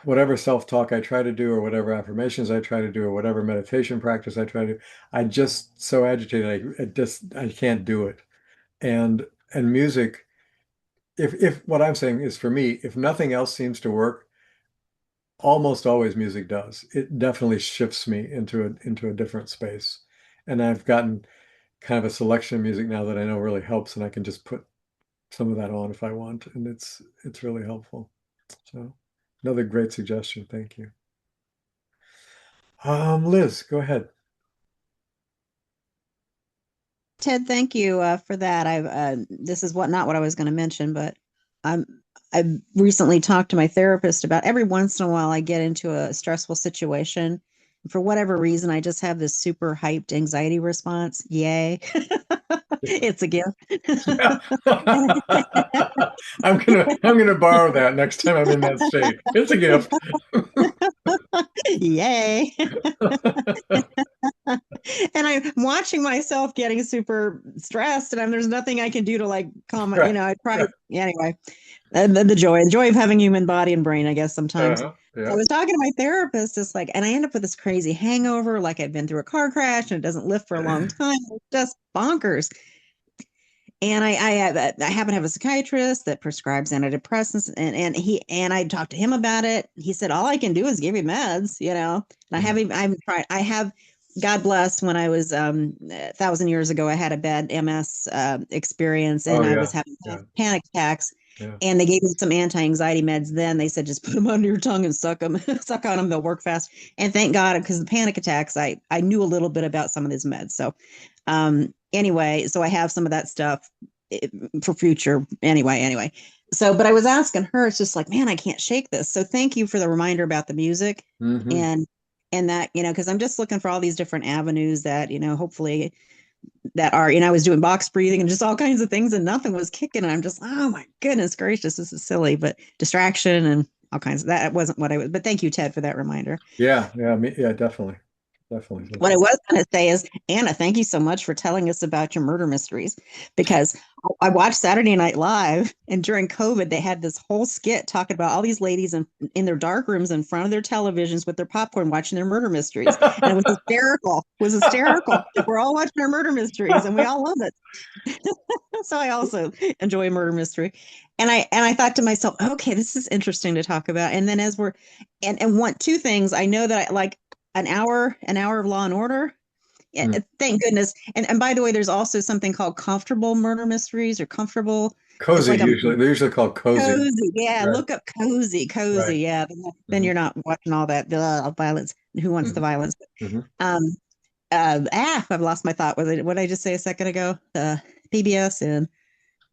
whatever self-talk I try to do, or whatever affirmations I try to do, or whatever meditation practice I try to do, I just so agitated, I can't do it. And music, if what I'm saying is, for me, if nothing else seems to work, almost always music does. It definitely shifts me into a different space. And I've gotten kind of a selection of music now that I know really helps, and I can just put some of that on if I want, and it's really helpful. So another great suggestion. Thank you. Liz, go ahead. Ted, thank you for that. I've this is not what I was going to mention, but I'm I've recently talked to my therapist about every once in a while I get into a stressful situation. For whatever reason, I just have this super hyped anxiety response. Yay. It's a gift. I'm gonna borrow that next time I'm in that state. It's a gift. Yay. And I'm watching myself getting super stressed, and there's nothing I can do to like calm, Right. I try Right. anyway. The joy of having human body and brain, I guess sometimes. Uh-huh. I Yeah. was talking to my therapist, it's like, and I end up with this crazy hangover, like I've been through a car crash and it doesn't lift for a long time. It's just bonkers. And I happen to have a psychiatrist that prescribes antidepressants, and I talked to him about it. He said all I can do is give you meds, And I've tried. I have, God bless. When I was 1,000 years ago, I had a bad MS experience, and Oh I yeah. was having Yeah. panic attacks. Yeah. And they gave me some anti-anxiety meds. Then they said just put them under your tongue and suck them, suck on them. They'll work fast. And thank God, because the panic attacks, I knew a little bit about some of these meds. So anyway, so I have some of that stuff for future anyway. So, but I was asking her, it's just like, man, I can't shake this. So thank you for the reminder about the music. Hmm. And that, because I'm just looking for all these different avenues that, hopefully that are, I was doing box breathing and just all kinds of things, and nothing was kicking. And I'm just, oh my goodness gracious, this is silly, but distraction and all kinds of that wasn't what I was. But thank you, Ted, for that reminder. Yeah. Yeah. Yeah. Definitely. definitely. What I was going to say is, Anna, thank you so much for telling us about your murder mysteries because I watched Saturday Night Live, and during COVID, they had this whole skit talking about all these ladies in their dark rooms in front of their televisions with their popcorn watching their murder mysteries. And it was hysterical. It was hysterical. We're all watching our murder mysteries and we all love it. So I also enjoy a murder mystery. And I thought to myself, okay, this is interesting to talk about. And then as we're and want two things, I know that I like an hour of Law and Order. Yeah, Mm. thank goodness. And by the way, there's also something called comfortable murder mysteries or comfortable. It's Cozy, like a usually. They're usually called cozy. cozy. Yeah, Right. look up cozy, Right. cozy. Yeah, then Mhm. you're not watching all that violence. Who wants the Mhm. violence? Mhm. Um, I've lost my thought. Was it what did I just say a second ago? PBS and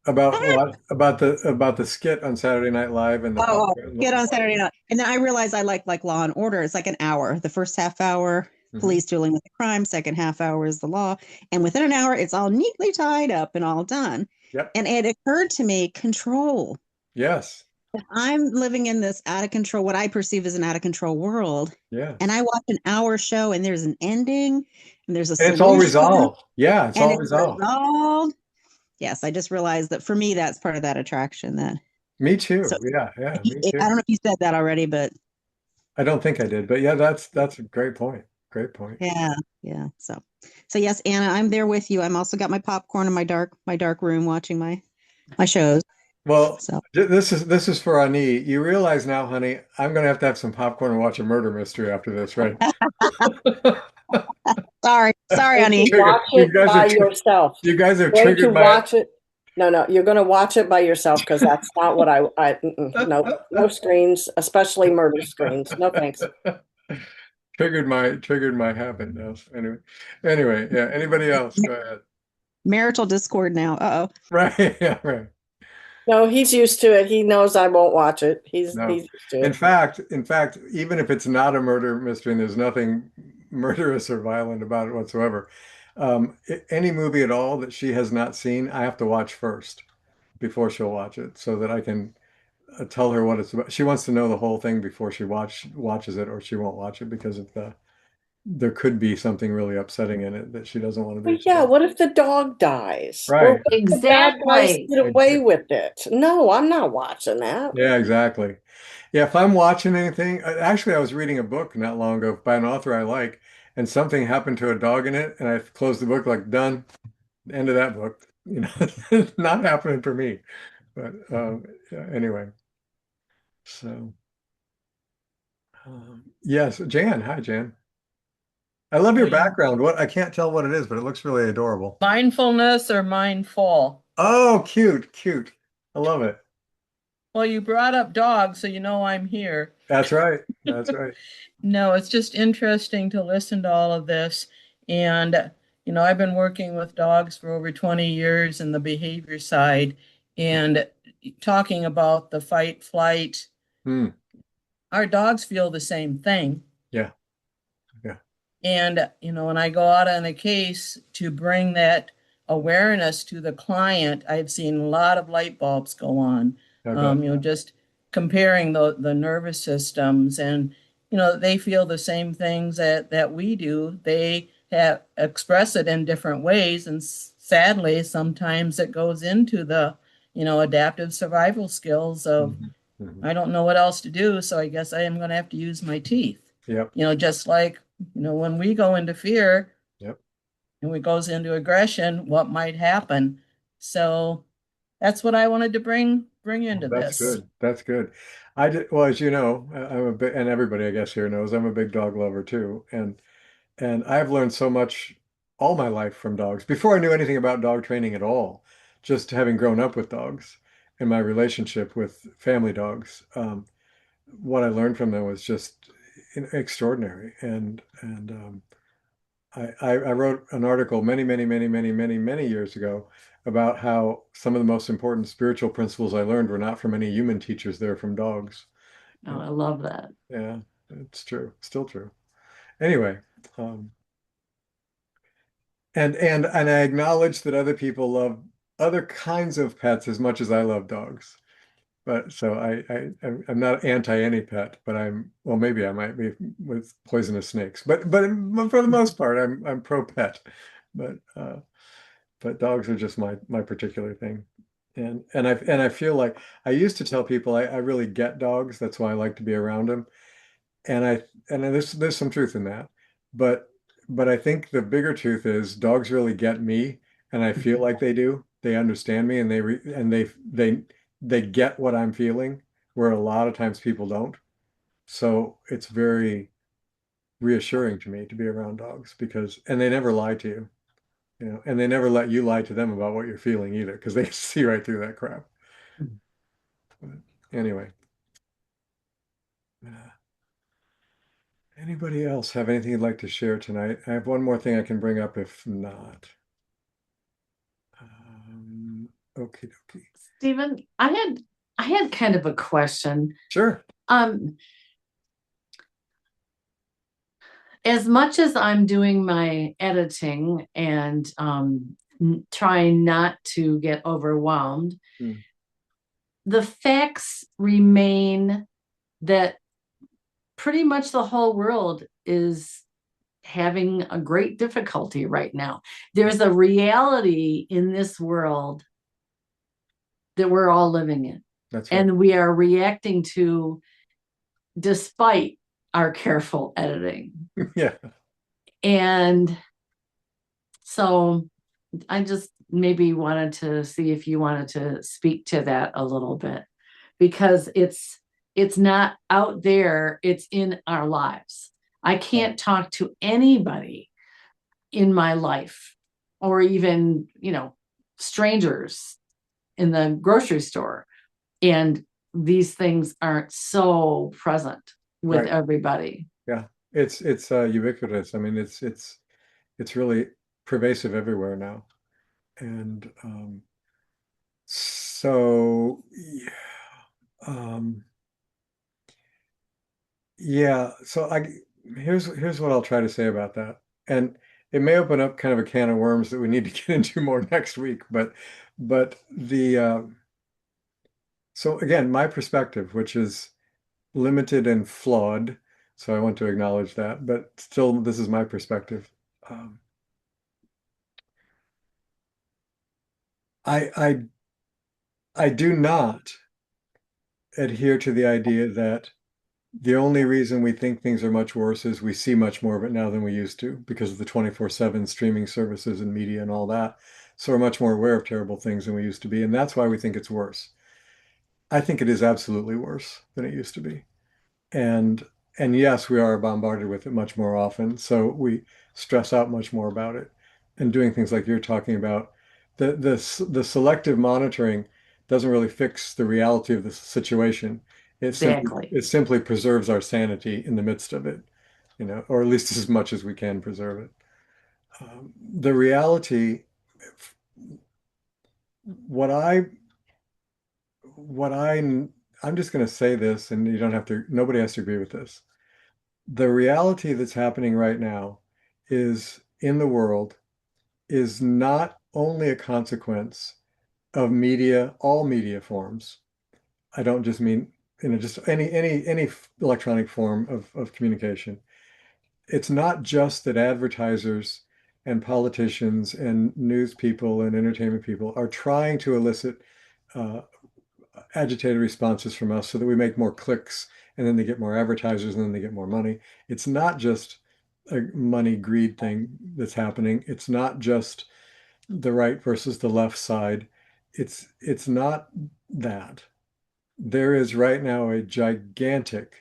About what? About the skit on Saturday Night Live and the oh, popcorn. get on Saturday night. And then I realized I like Law and Order. It's like an hour. The first half hour, Mhm. police dealing with the crime. Second half hour is the law. And within an hour, it's all neatly tied up and all done. Yep. And it occurred to me, control. Yes. I'm living in this out of control, what I perceive as an out of control world. Yes. And I watch an hour show and there's an ending and there's a And it's all solution resolved. Yeah, it's and all it's resolved. resolved. Yes, I just realized that for me, that's part of that attraction. That Me too. so Yeah, yeah, me I too. don't know if you said that already, but I don't think I did, but yeah, that's a great point. Great point. yeah, yeah. So yes, Anna, I'm there with you. I'm also got my popcorn in my dark room watching my shows. Well, So this is for Ani. You realize now, honey, I'm gonna have to have some popcorn and watch a murder mystery after this, right? sorry, Going to honey. Triggered. watch it by yourself. You guys are Going to triggered by watch it. No, no, you're going to watch it by yourself because that's not what no, no screens, especially murder screens. No thanks. triggered my habit now. So anyway, yeah. Anybody else? Go ahead. Marital discord now. Uh-oh. Right, yeah, right. No, he's used to it. He knows I won't watch it. He's No. used to In it. fact, even if it's not a murder mystery and there's nothing murderous or violent about it whatsoever, any movie at all that she has not seen, I have to watch first before she'll watch it, so that I can tell her what it's about. She wants to know the whole thing before she watches it, or she won't watch it because of there could be something really upsetting in it that she doesn't want to be But yeah, exposed. what if the dog dies? Or Right. what if the bad guys Exactly. get away with it? No, I'm not watching that. Yeah, exactly. Yeah, if I'm watching anything, actually, I was reading a book not long ago by an author I like, and something happened to a dog in it, and I closed the book like done, end of that book. You know, it's not happening for me. But yeah, anyway, so yes, Jan. Hi, Jan. I love your Well, you background. What I can't tell what it is, but it looks really adorable. mindfulness or mindful? Oh, cute, cute. I love it. Well, you brought up dogs, so you know I'm here. That's right. That's right. No, it's just interesting to listen to all of this. And, I've been working with dogs for over 20 years in the behavior side and talking about the fight, flight. Hmm. Our dogs feel the same thing. Yeah. Yeah. And, when I go out on a case to bring that awareness to the client, I've seen a lot of light bulbs go on. I bet. Just comparing the nervous systems and, they feel the same things that we do. They have express it in different ways. And sadly, sometimes it goes into the, adaptive survival skills of, Mhm. Mhm. I don't know what else to do. So I guess I am going to have to use my teeth. Yep. Just like, when we go into fear Yep. and we goes into aggression, what might happen? So that's what I wanted to bring into That's this. good. That's good. I did, well, as you know, I'm a bit, and everybody I guess here knows I'm a big dog lover too. And I've learned so much all my life from dogs before I knew anything about dog training at all. Just having grown up with dogs and my relationship with family dogs, what I learned from them was just extraordinary. And I wrote an article many years ago about how some of the most important spiritual principles I learned were not from any human teachers, they're from dogs. Oh, I love that. Yeah, it's true, still true. Anyway, um, and I acknowledge that other people love other kinds of pets as much as I love dogs. But so I'm not anti any pet, but well, maybe I might be with poisonous snakes, but for the most part, I'm pro pet. But dogs are just my particular thing. And I feel like I used to tell people I really get dogs. That's why I like to be around them. And there's some truth in that. But I think the bigger truth is dogs really get me, and I feel like they do. They understand me, and they get what I'm feeling, where a lot of times people don't. So it's very reassuring to me to be around dogs and they never lie to you, and they never let you lie to them about what you're feeling either, because they see right through that crap. But anyway. Anybody else have anything you'd like to share tonight? I have one more thing I can bring up if not. Okie dokie. Stephen, I had kind of a question. Sure. As much as I'm doing my editing and trying not to get overwhelmed, the facts remain that pretty much the whole world is having a great difficulty right now. There's a reality in this world that we're all living in. That's right. And we are reacting to despite our careful editing. Yeah. And so I just maybe wanted to see if you wanted to speak to that a little bit, because it's not out there, it's in our lives. I can't talk to anybody in my life, or even, strangers in the grocery store, and these things aren't so present with Right. everybody. Yeah, it's ubiquitous. I mean, it's really pervasive everywhere now, and so yeah, yeah. So here's what I'll try to say about that, and it may open up kind of a can of worms that we need to get into more next week. But so again, my perspective, which is limited and flawed, so I want to acknowledge that, but still, this is my perspective. I do not adhere to the idea that the only reason we think things are much worse is we see much more of it now than we used to because of the 24/7 streaming services and media and all that. So we're much more aware of terrible things than we used to be, and that's why we think it's worse. I think it is absolutely worse than it used to be. And yes, we are bombarded with it much more often, so we stress out much more about it. And doing things like you're talking about, the selective monitoring doesn't really fix the reality of the situation. Exactly. It simply preserves our sanity in the midst of it, or at least as much as we can preserve it. The reality, what I I'm just going to say this, and nobody has to agree with this. The reality that's happening right now is in the world is not only a consequence of media, all media forms. I don't just mean, just any electronic form of communication. It's not just that advertisers and politicians and news people and entertainment people are trying to elicit uh, agitated responses from us so that we make more clicks, and then they get more advertisers, and then they get more money. It's not just a money greed thing that's happening. It's not just the right versus the left side. It's not that. There is right now a gigantic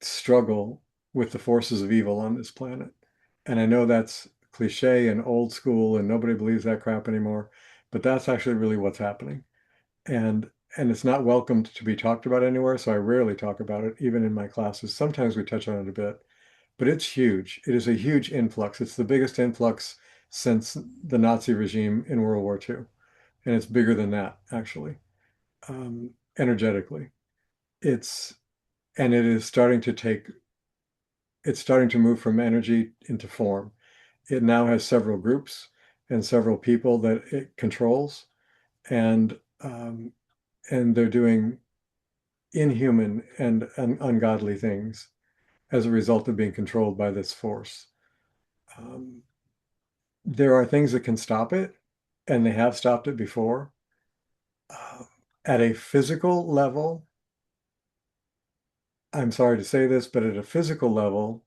struggle with the forces of evil on this planet. And I know that's cliche and old school and nobody believes that crap anymore, but that's actually really what's happening. And it's not welcomed to be talked about anywhere, so I rarely talk about it, even in my classes. Sometimes we touch on it a bit, but it's huge. It is a huge influx. It's the biggest influx since the Nazi regime in World War II, and it's bigger than that, actually, energetically. And it is it's starting to move from energy into form. It now has several groups and several people that it controls, and and they're doing inhuman and ungodly things as a result of being controlled by this force. There are things that can stop it, and they have stopped it before. At a physical level, I'm sorry to say this, but at a physical level,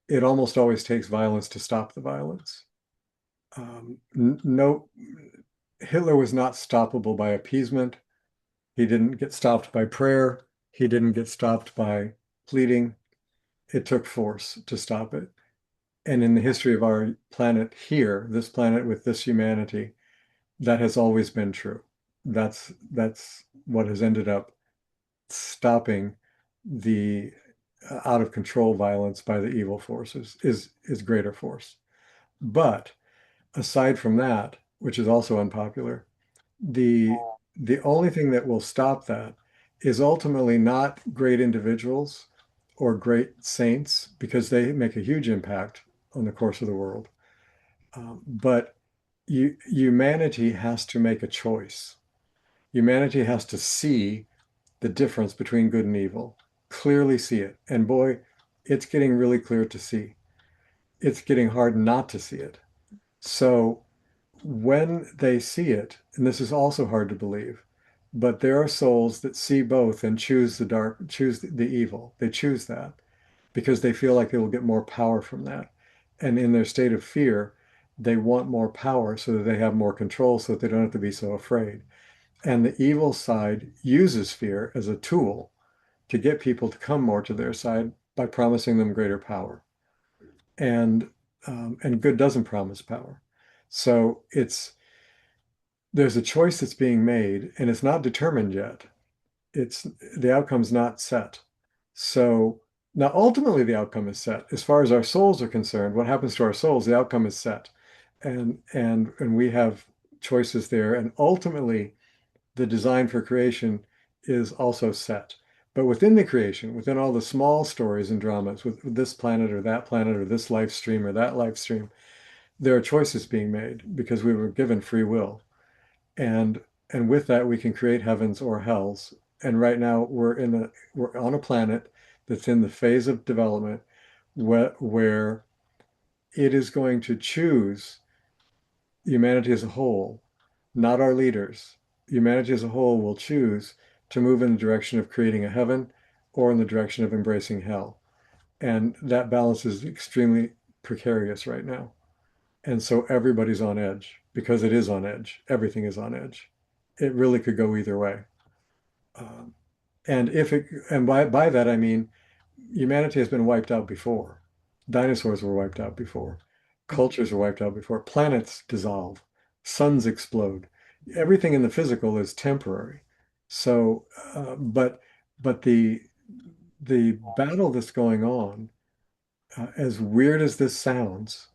it almost always takes violence to stop the violence. No, Hitler was not stoppable by appeasement. He didn't get stopped by prayer. He didn't get stopped by pleading. It took force to stop it. And in the history of our planet here, this planet with this humanity, that has always been true. That's what has ended up stopping the out of control violence by the evil forces is greater force. But aside from that, which is also unpopular, the only thing that will stop that is ultimately not great individuals or great saints, because they make a huge impact on the course of the world. But humanity has to make a choice. Humanity has to see the difference between good and evil, clearly see it. And boy, it's getting really clear to see. It's getting hard not to see it. So when they see it, and this is also hard to believe, but there are souls that see both and choose the dark, choose the evil. They choose that because they feel like they will get more power from that. And in their state of fear, they want more power so that they have more control, so that they don't have to be so afraid. And the evil side uses fear as a tool to get people to come more to their side by promising them greater power. And good doesn't promise power. So there's a choice that's being made, and it's not determined yet. The outcome's not set. So now ultimately the outcome is set. As far as our souls are concerned, what happens to our souls, the outcome is set. And we have choices there. And ultimately the design for creation is also set. But within the creation, within all the small stories and dramas, with this planet or this life stream or that life stream, there are choices being made because we were given free will. And with that, we can create heavens or hells. And right now we're on a planet that's in the phase of development where it is going to choose humanity as a whole, not our leaders. Humanity as a whole will choose to move in the direction of creating a heaven or in the direction of embracing hell. And that balance is extremely precarious right now. And so everybody's on edge because it is on edge. Everything is on edge. It really could go either way. And by that, I mean, humanity has been wiped out before. Dinosaurs were wiped out before. Cultures were wiped out before. Planets dissolve. Suns explode. Everything in the physical is temporary. So, but the battle that's going on, as weird as this sounds,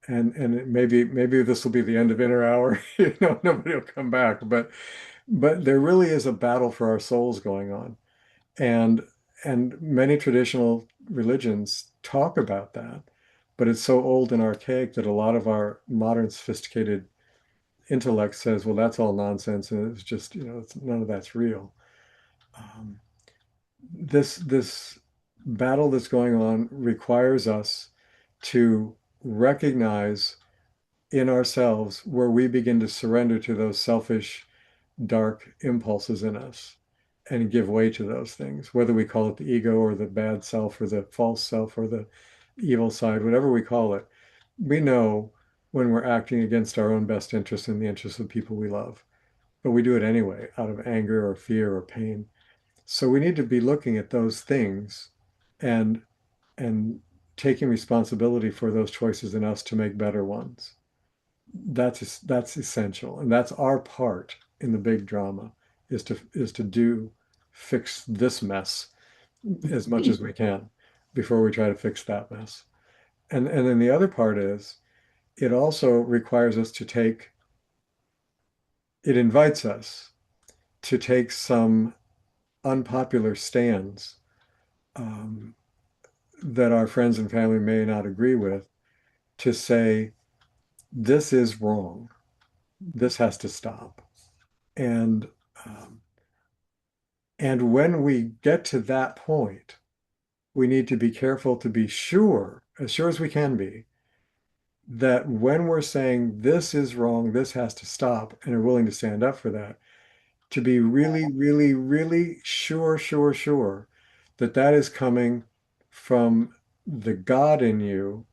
and maybe this will be the end of Inner Hour. Nobody will come back, but there really is a battle for our souls going on, and many traditional religions talk about that, but it's so old and archaic that a lot of our modern sophisticated intellect says, well, that's all nonsense, and it's just none of that's real. This battle that's going on requires us to recognize in ourselves where we begin to surrender to those selfish, dark impulses in us and give way to those things, whether we call it the ego or the bad self or the false self or the evil side, whatever we call it. We know when we're acting against our own best interests and the interests of people we love, but we do it anyway out of anger or fear or pain. So we need to be looking at those things and taking responsibility for those choices in us to make better ones. That's essential, and that's our part in the big drama is to fix this mess as much as we can before we try to fix that mess. And then the other part is it also requires us it invites us to take some unpopular stands that our friends and family may not agree with, to say, this is wrong. This has to stop. And Um, and when we get to that point, we need to be careful to be sure as we can be, that when we're saying this is wrong, this has to stop, and are willing to stand up for that, to be really, really, really sure that that is coming from the God in you,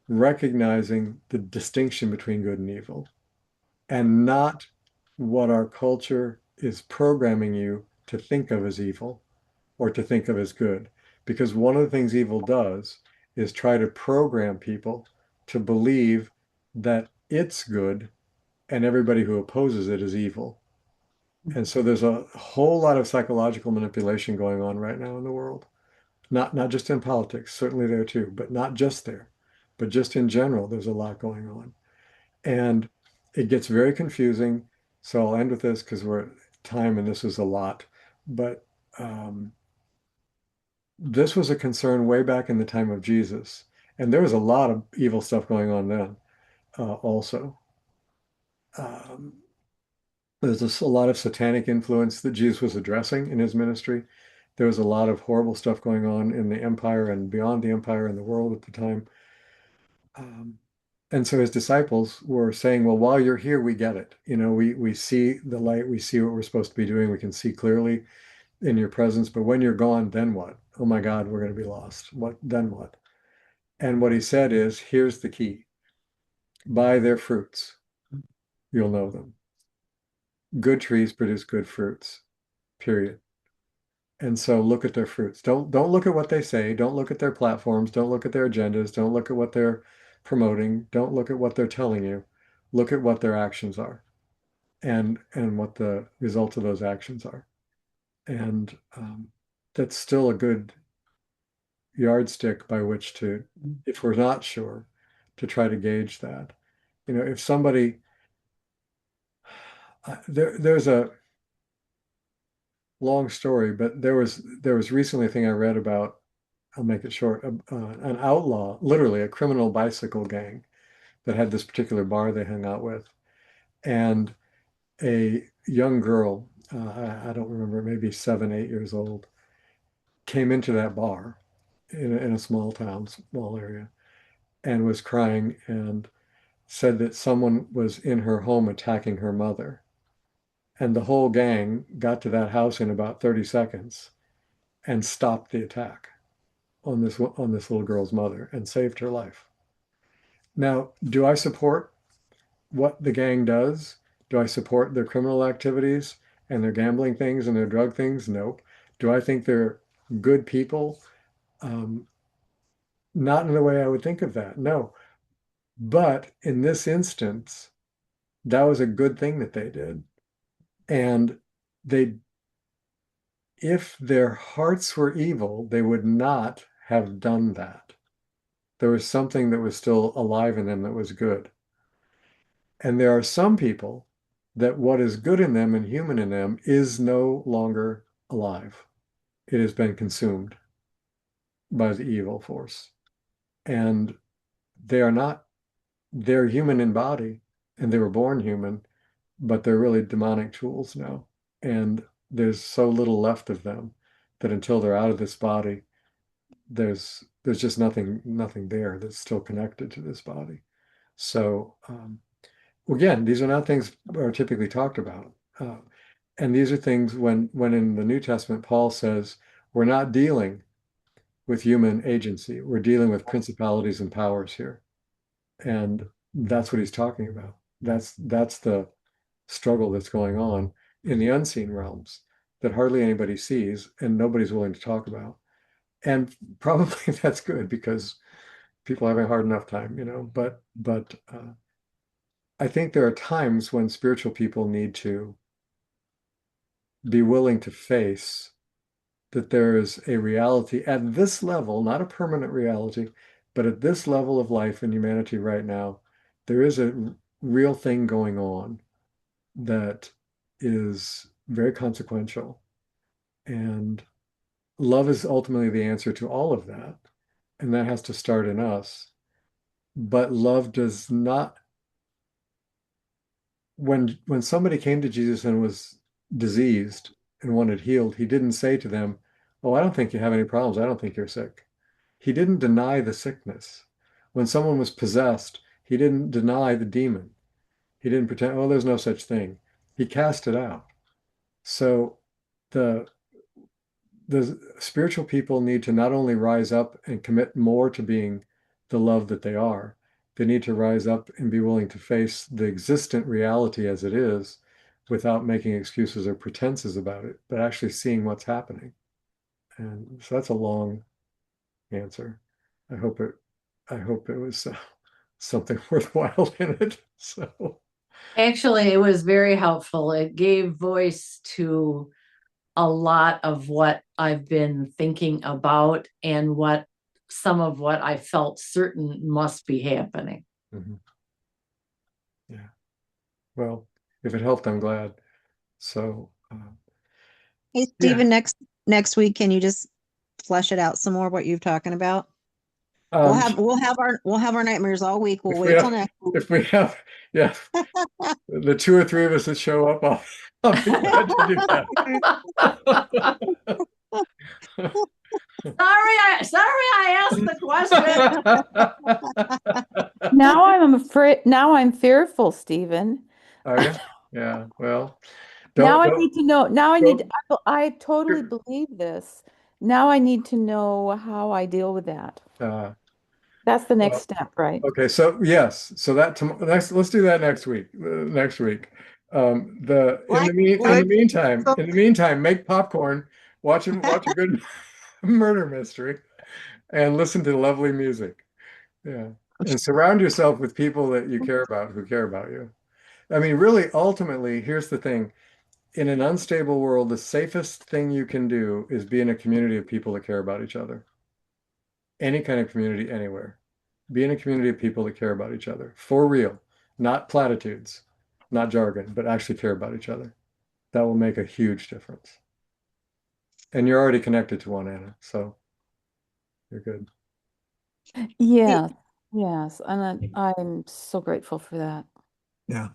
recognizing the distinction between good and evil, and not what our culture is programming you to think of as evil or to think of as good. Because one of the things evil does is try to program people to believe that it's good and everybody who opposes it is evil. And so there's a whole lot of psychological manipulation going on right now in the world. Not just in politics, certainly there too, but not just there, but just in general, there's a lot going on. And it gets very confusing. So I'll end with this because we're at time and this is a lot. But this was a concern way back in the time of Jesus. And there was a lot of evil stuff going on then also. There's a lot of satanic influence that Jesus was addressing in his ministry. There was a lot of horrible stuff going on in the empire and beyond the empire in the world at the time. And so his disciples were saying, well, while you're here, we get it. You know, we see the light, we see what we're supposed to be doing, we can see clearly in your presence, but when you're gone, then what? Oh my God, we're going to be lost. Then what? And what he said is, here's the key. By their fruits, you'll know them. Good trees produce good fruits, period. And so look at their fruits. Don't look at what they say. Don't look at their platforms. Don't look at their agendas. Don't look at what they're promoting. Don't look at what they're telling you. Look at what their actions are and what the results of those actions are. And that's still a good yardstick by which to, if we're not sure, to try to gauge that. You know, if somebody, there's a long story, but there was recently a thing I read about, I'll make it short, an outlaw, literally a criminal bicycle gang that had this particular bar they hung out with. And a young girl, I don't remember, maybe 7, 8 years old, came into that bar in a small town, small area, and was crying and said that someone was in her home attacking her mother. And the whole gang got to that house in about 30 seconds and stopped the attack on this little girl's mother and saved her life. Now, do I support what the gang does? Do I support their criminal activities and their gambling things and their drug things? Nope. Do I think they're good people? Not in the way I would think of that, no. But in this instance, that was a good thing that they did. And if their hearts were evil, they would not have done that. There was something that was still alive in them that was good. And there are some people that what is good in them and human in them is no longer alive. It has been consumed by the evil force. And they're human in body and they were born human, but they're really demonic tools now. And there's so little left of them that until they're out of this body, there's just nothing there that's still connected to this body. So again, these are not things that are typically talked about. And these are things when in the New Testament, Paul says, we're not dealing with human agency. We're dealing with principalities and powers here. And that's what he's talking about. That's the struggle that's going on in the unseen realms that hardly anybody sees and nobody's willing to talk about. And probably that's good because people are having a hard enough time, you know, but I think there are times when spiritual people need to be willing to face that there is a reality at this level, not a permanent reality, but at this level of life in humanity right now, there is a real thing going on that is very consequential. And love is ultimately the answer to all of that. And that has to start in us. But love does not, when somebody came to Jesus and was diseased and wanted healed, he didn't say to them, "Oh, I don't think you have any problems. I don't think you're sick." He didn't deny the sickness. When someone was possessed, he didn't deny the demon. He didn't pretend, "Oh, there's no such thing." He cast it out. So the spiritual people need to not only rise up and commit more to being the love that they are, they need to rise up and be willing to face the existent reality as it is without making excuses or pretenses about it, but actually seeing what's happening. And so that's a long answer. I hope it was something worthwhile in it. So Actually, it was very helpful. It gave voice to a lot of what I've been thinking about and some of what I felt certain must be happening. mhm. Yeah. Well, if it helped, I'm glad. So Hey, Stephen, next week, can you just flesh it out some more what you're talking about? We'll have our nightmares all week. We'll wait till next week. if we have, yeah, the two or three of us that show up, I'll be glad to do that. Sorry, I asked the question. Now I'm afraid. Now I'm fearful, Stephen. Are you? Yeah. Well, Now I don't, need to know. Now I need. don't- I totally believe this. Now I need to know how I deal with that. That's the next step, right? okay. So yes. So let's do that next week. Next week. In the meantime, make popcorn, watch a good murder mystery, and listen to lovely music. Yeah. And surround yourself with people that you care about who care about you. I mean, really, ultimately, here's the thing. In an unstable world, the safest thing you can do is be in a community of people that care about each other. Any kind of community, anywhere. Be in a community of people that care about each other. For real. Not platitudes, not jargon, but actually care about each other. That will make a huge difference. And you're already connected to one, Anna, so you're good. Yes, yes, and I'm so grateful for that. Yeah.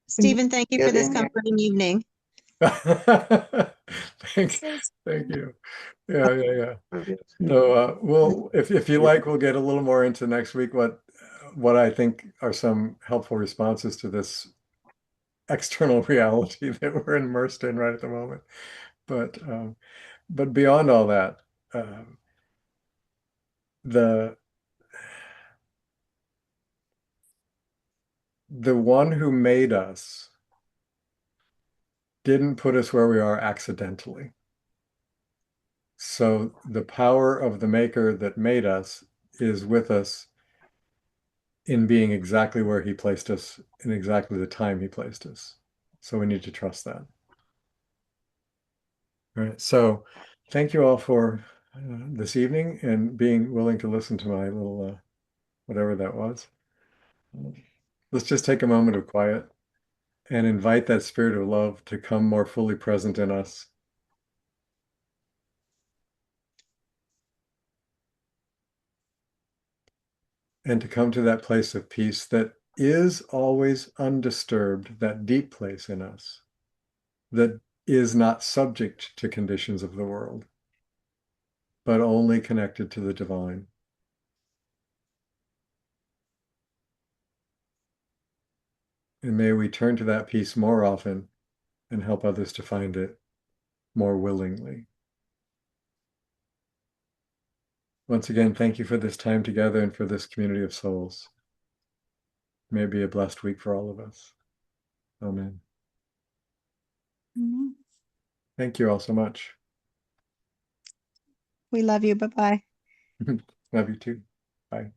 Stephen, thank you for this comforting evening. Thanks. Thank you. Yeah. So we'll if you like, we'll get a little more into next week what I think are some helpful responses to this external reality that we're immersed in right at the moment. But beyond all that, the one who made us didn't put us where we are accidentally. So the power of the maker that made us is with us in being exactly where he placed us in exactly the time he placed us. So we need to trust that. All right. So thank you all for this evening and being willing to listen to my little whatever that was. Let's just take a moment of quiet and invite that spirit of love to come more fully present in us. And to come to that place of peace that is always undisturbed, that deep place in us that is not subject to conditions of the world, but only connected to the divine. And may we turn to that peace more often and help others to find it more willingly. Once again, thank you for this time together and for this community of souls. May it be a blessed week for all of us. Amen. Mhm. Thank you all so much. We love you. Bye-bye. Love you too. Bye.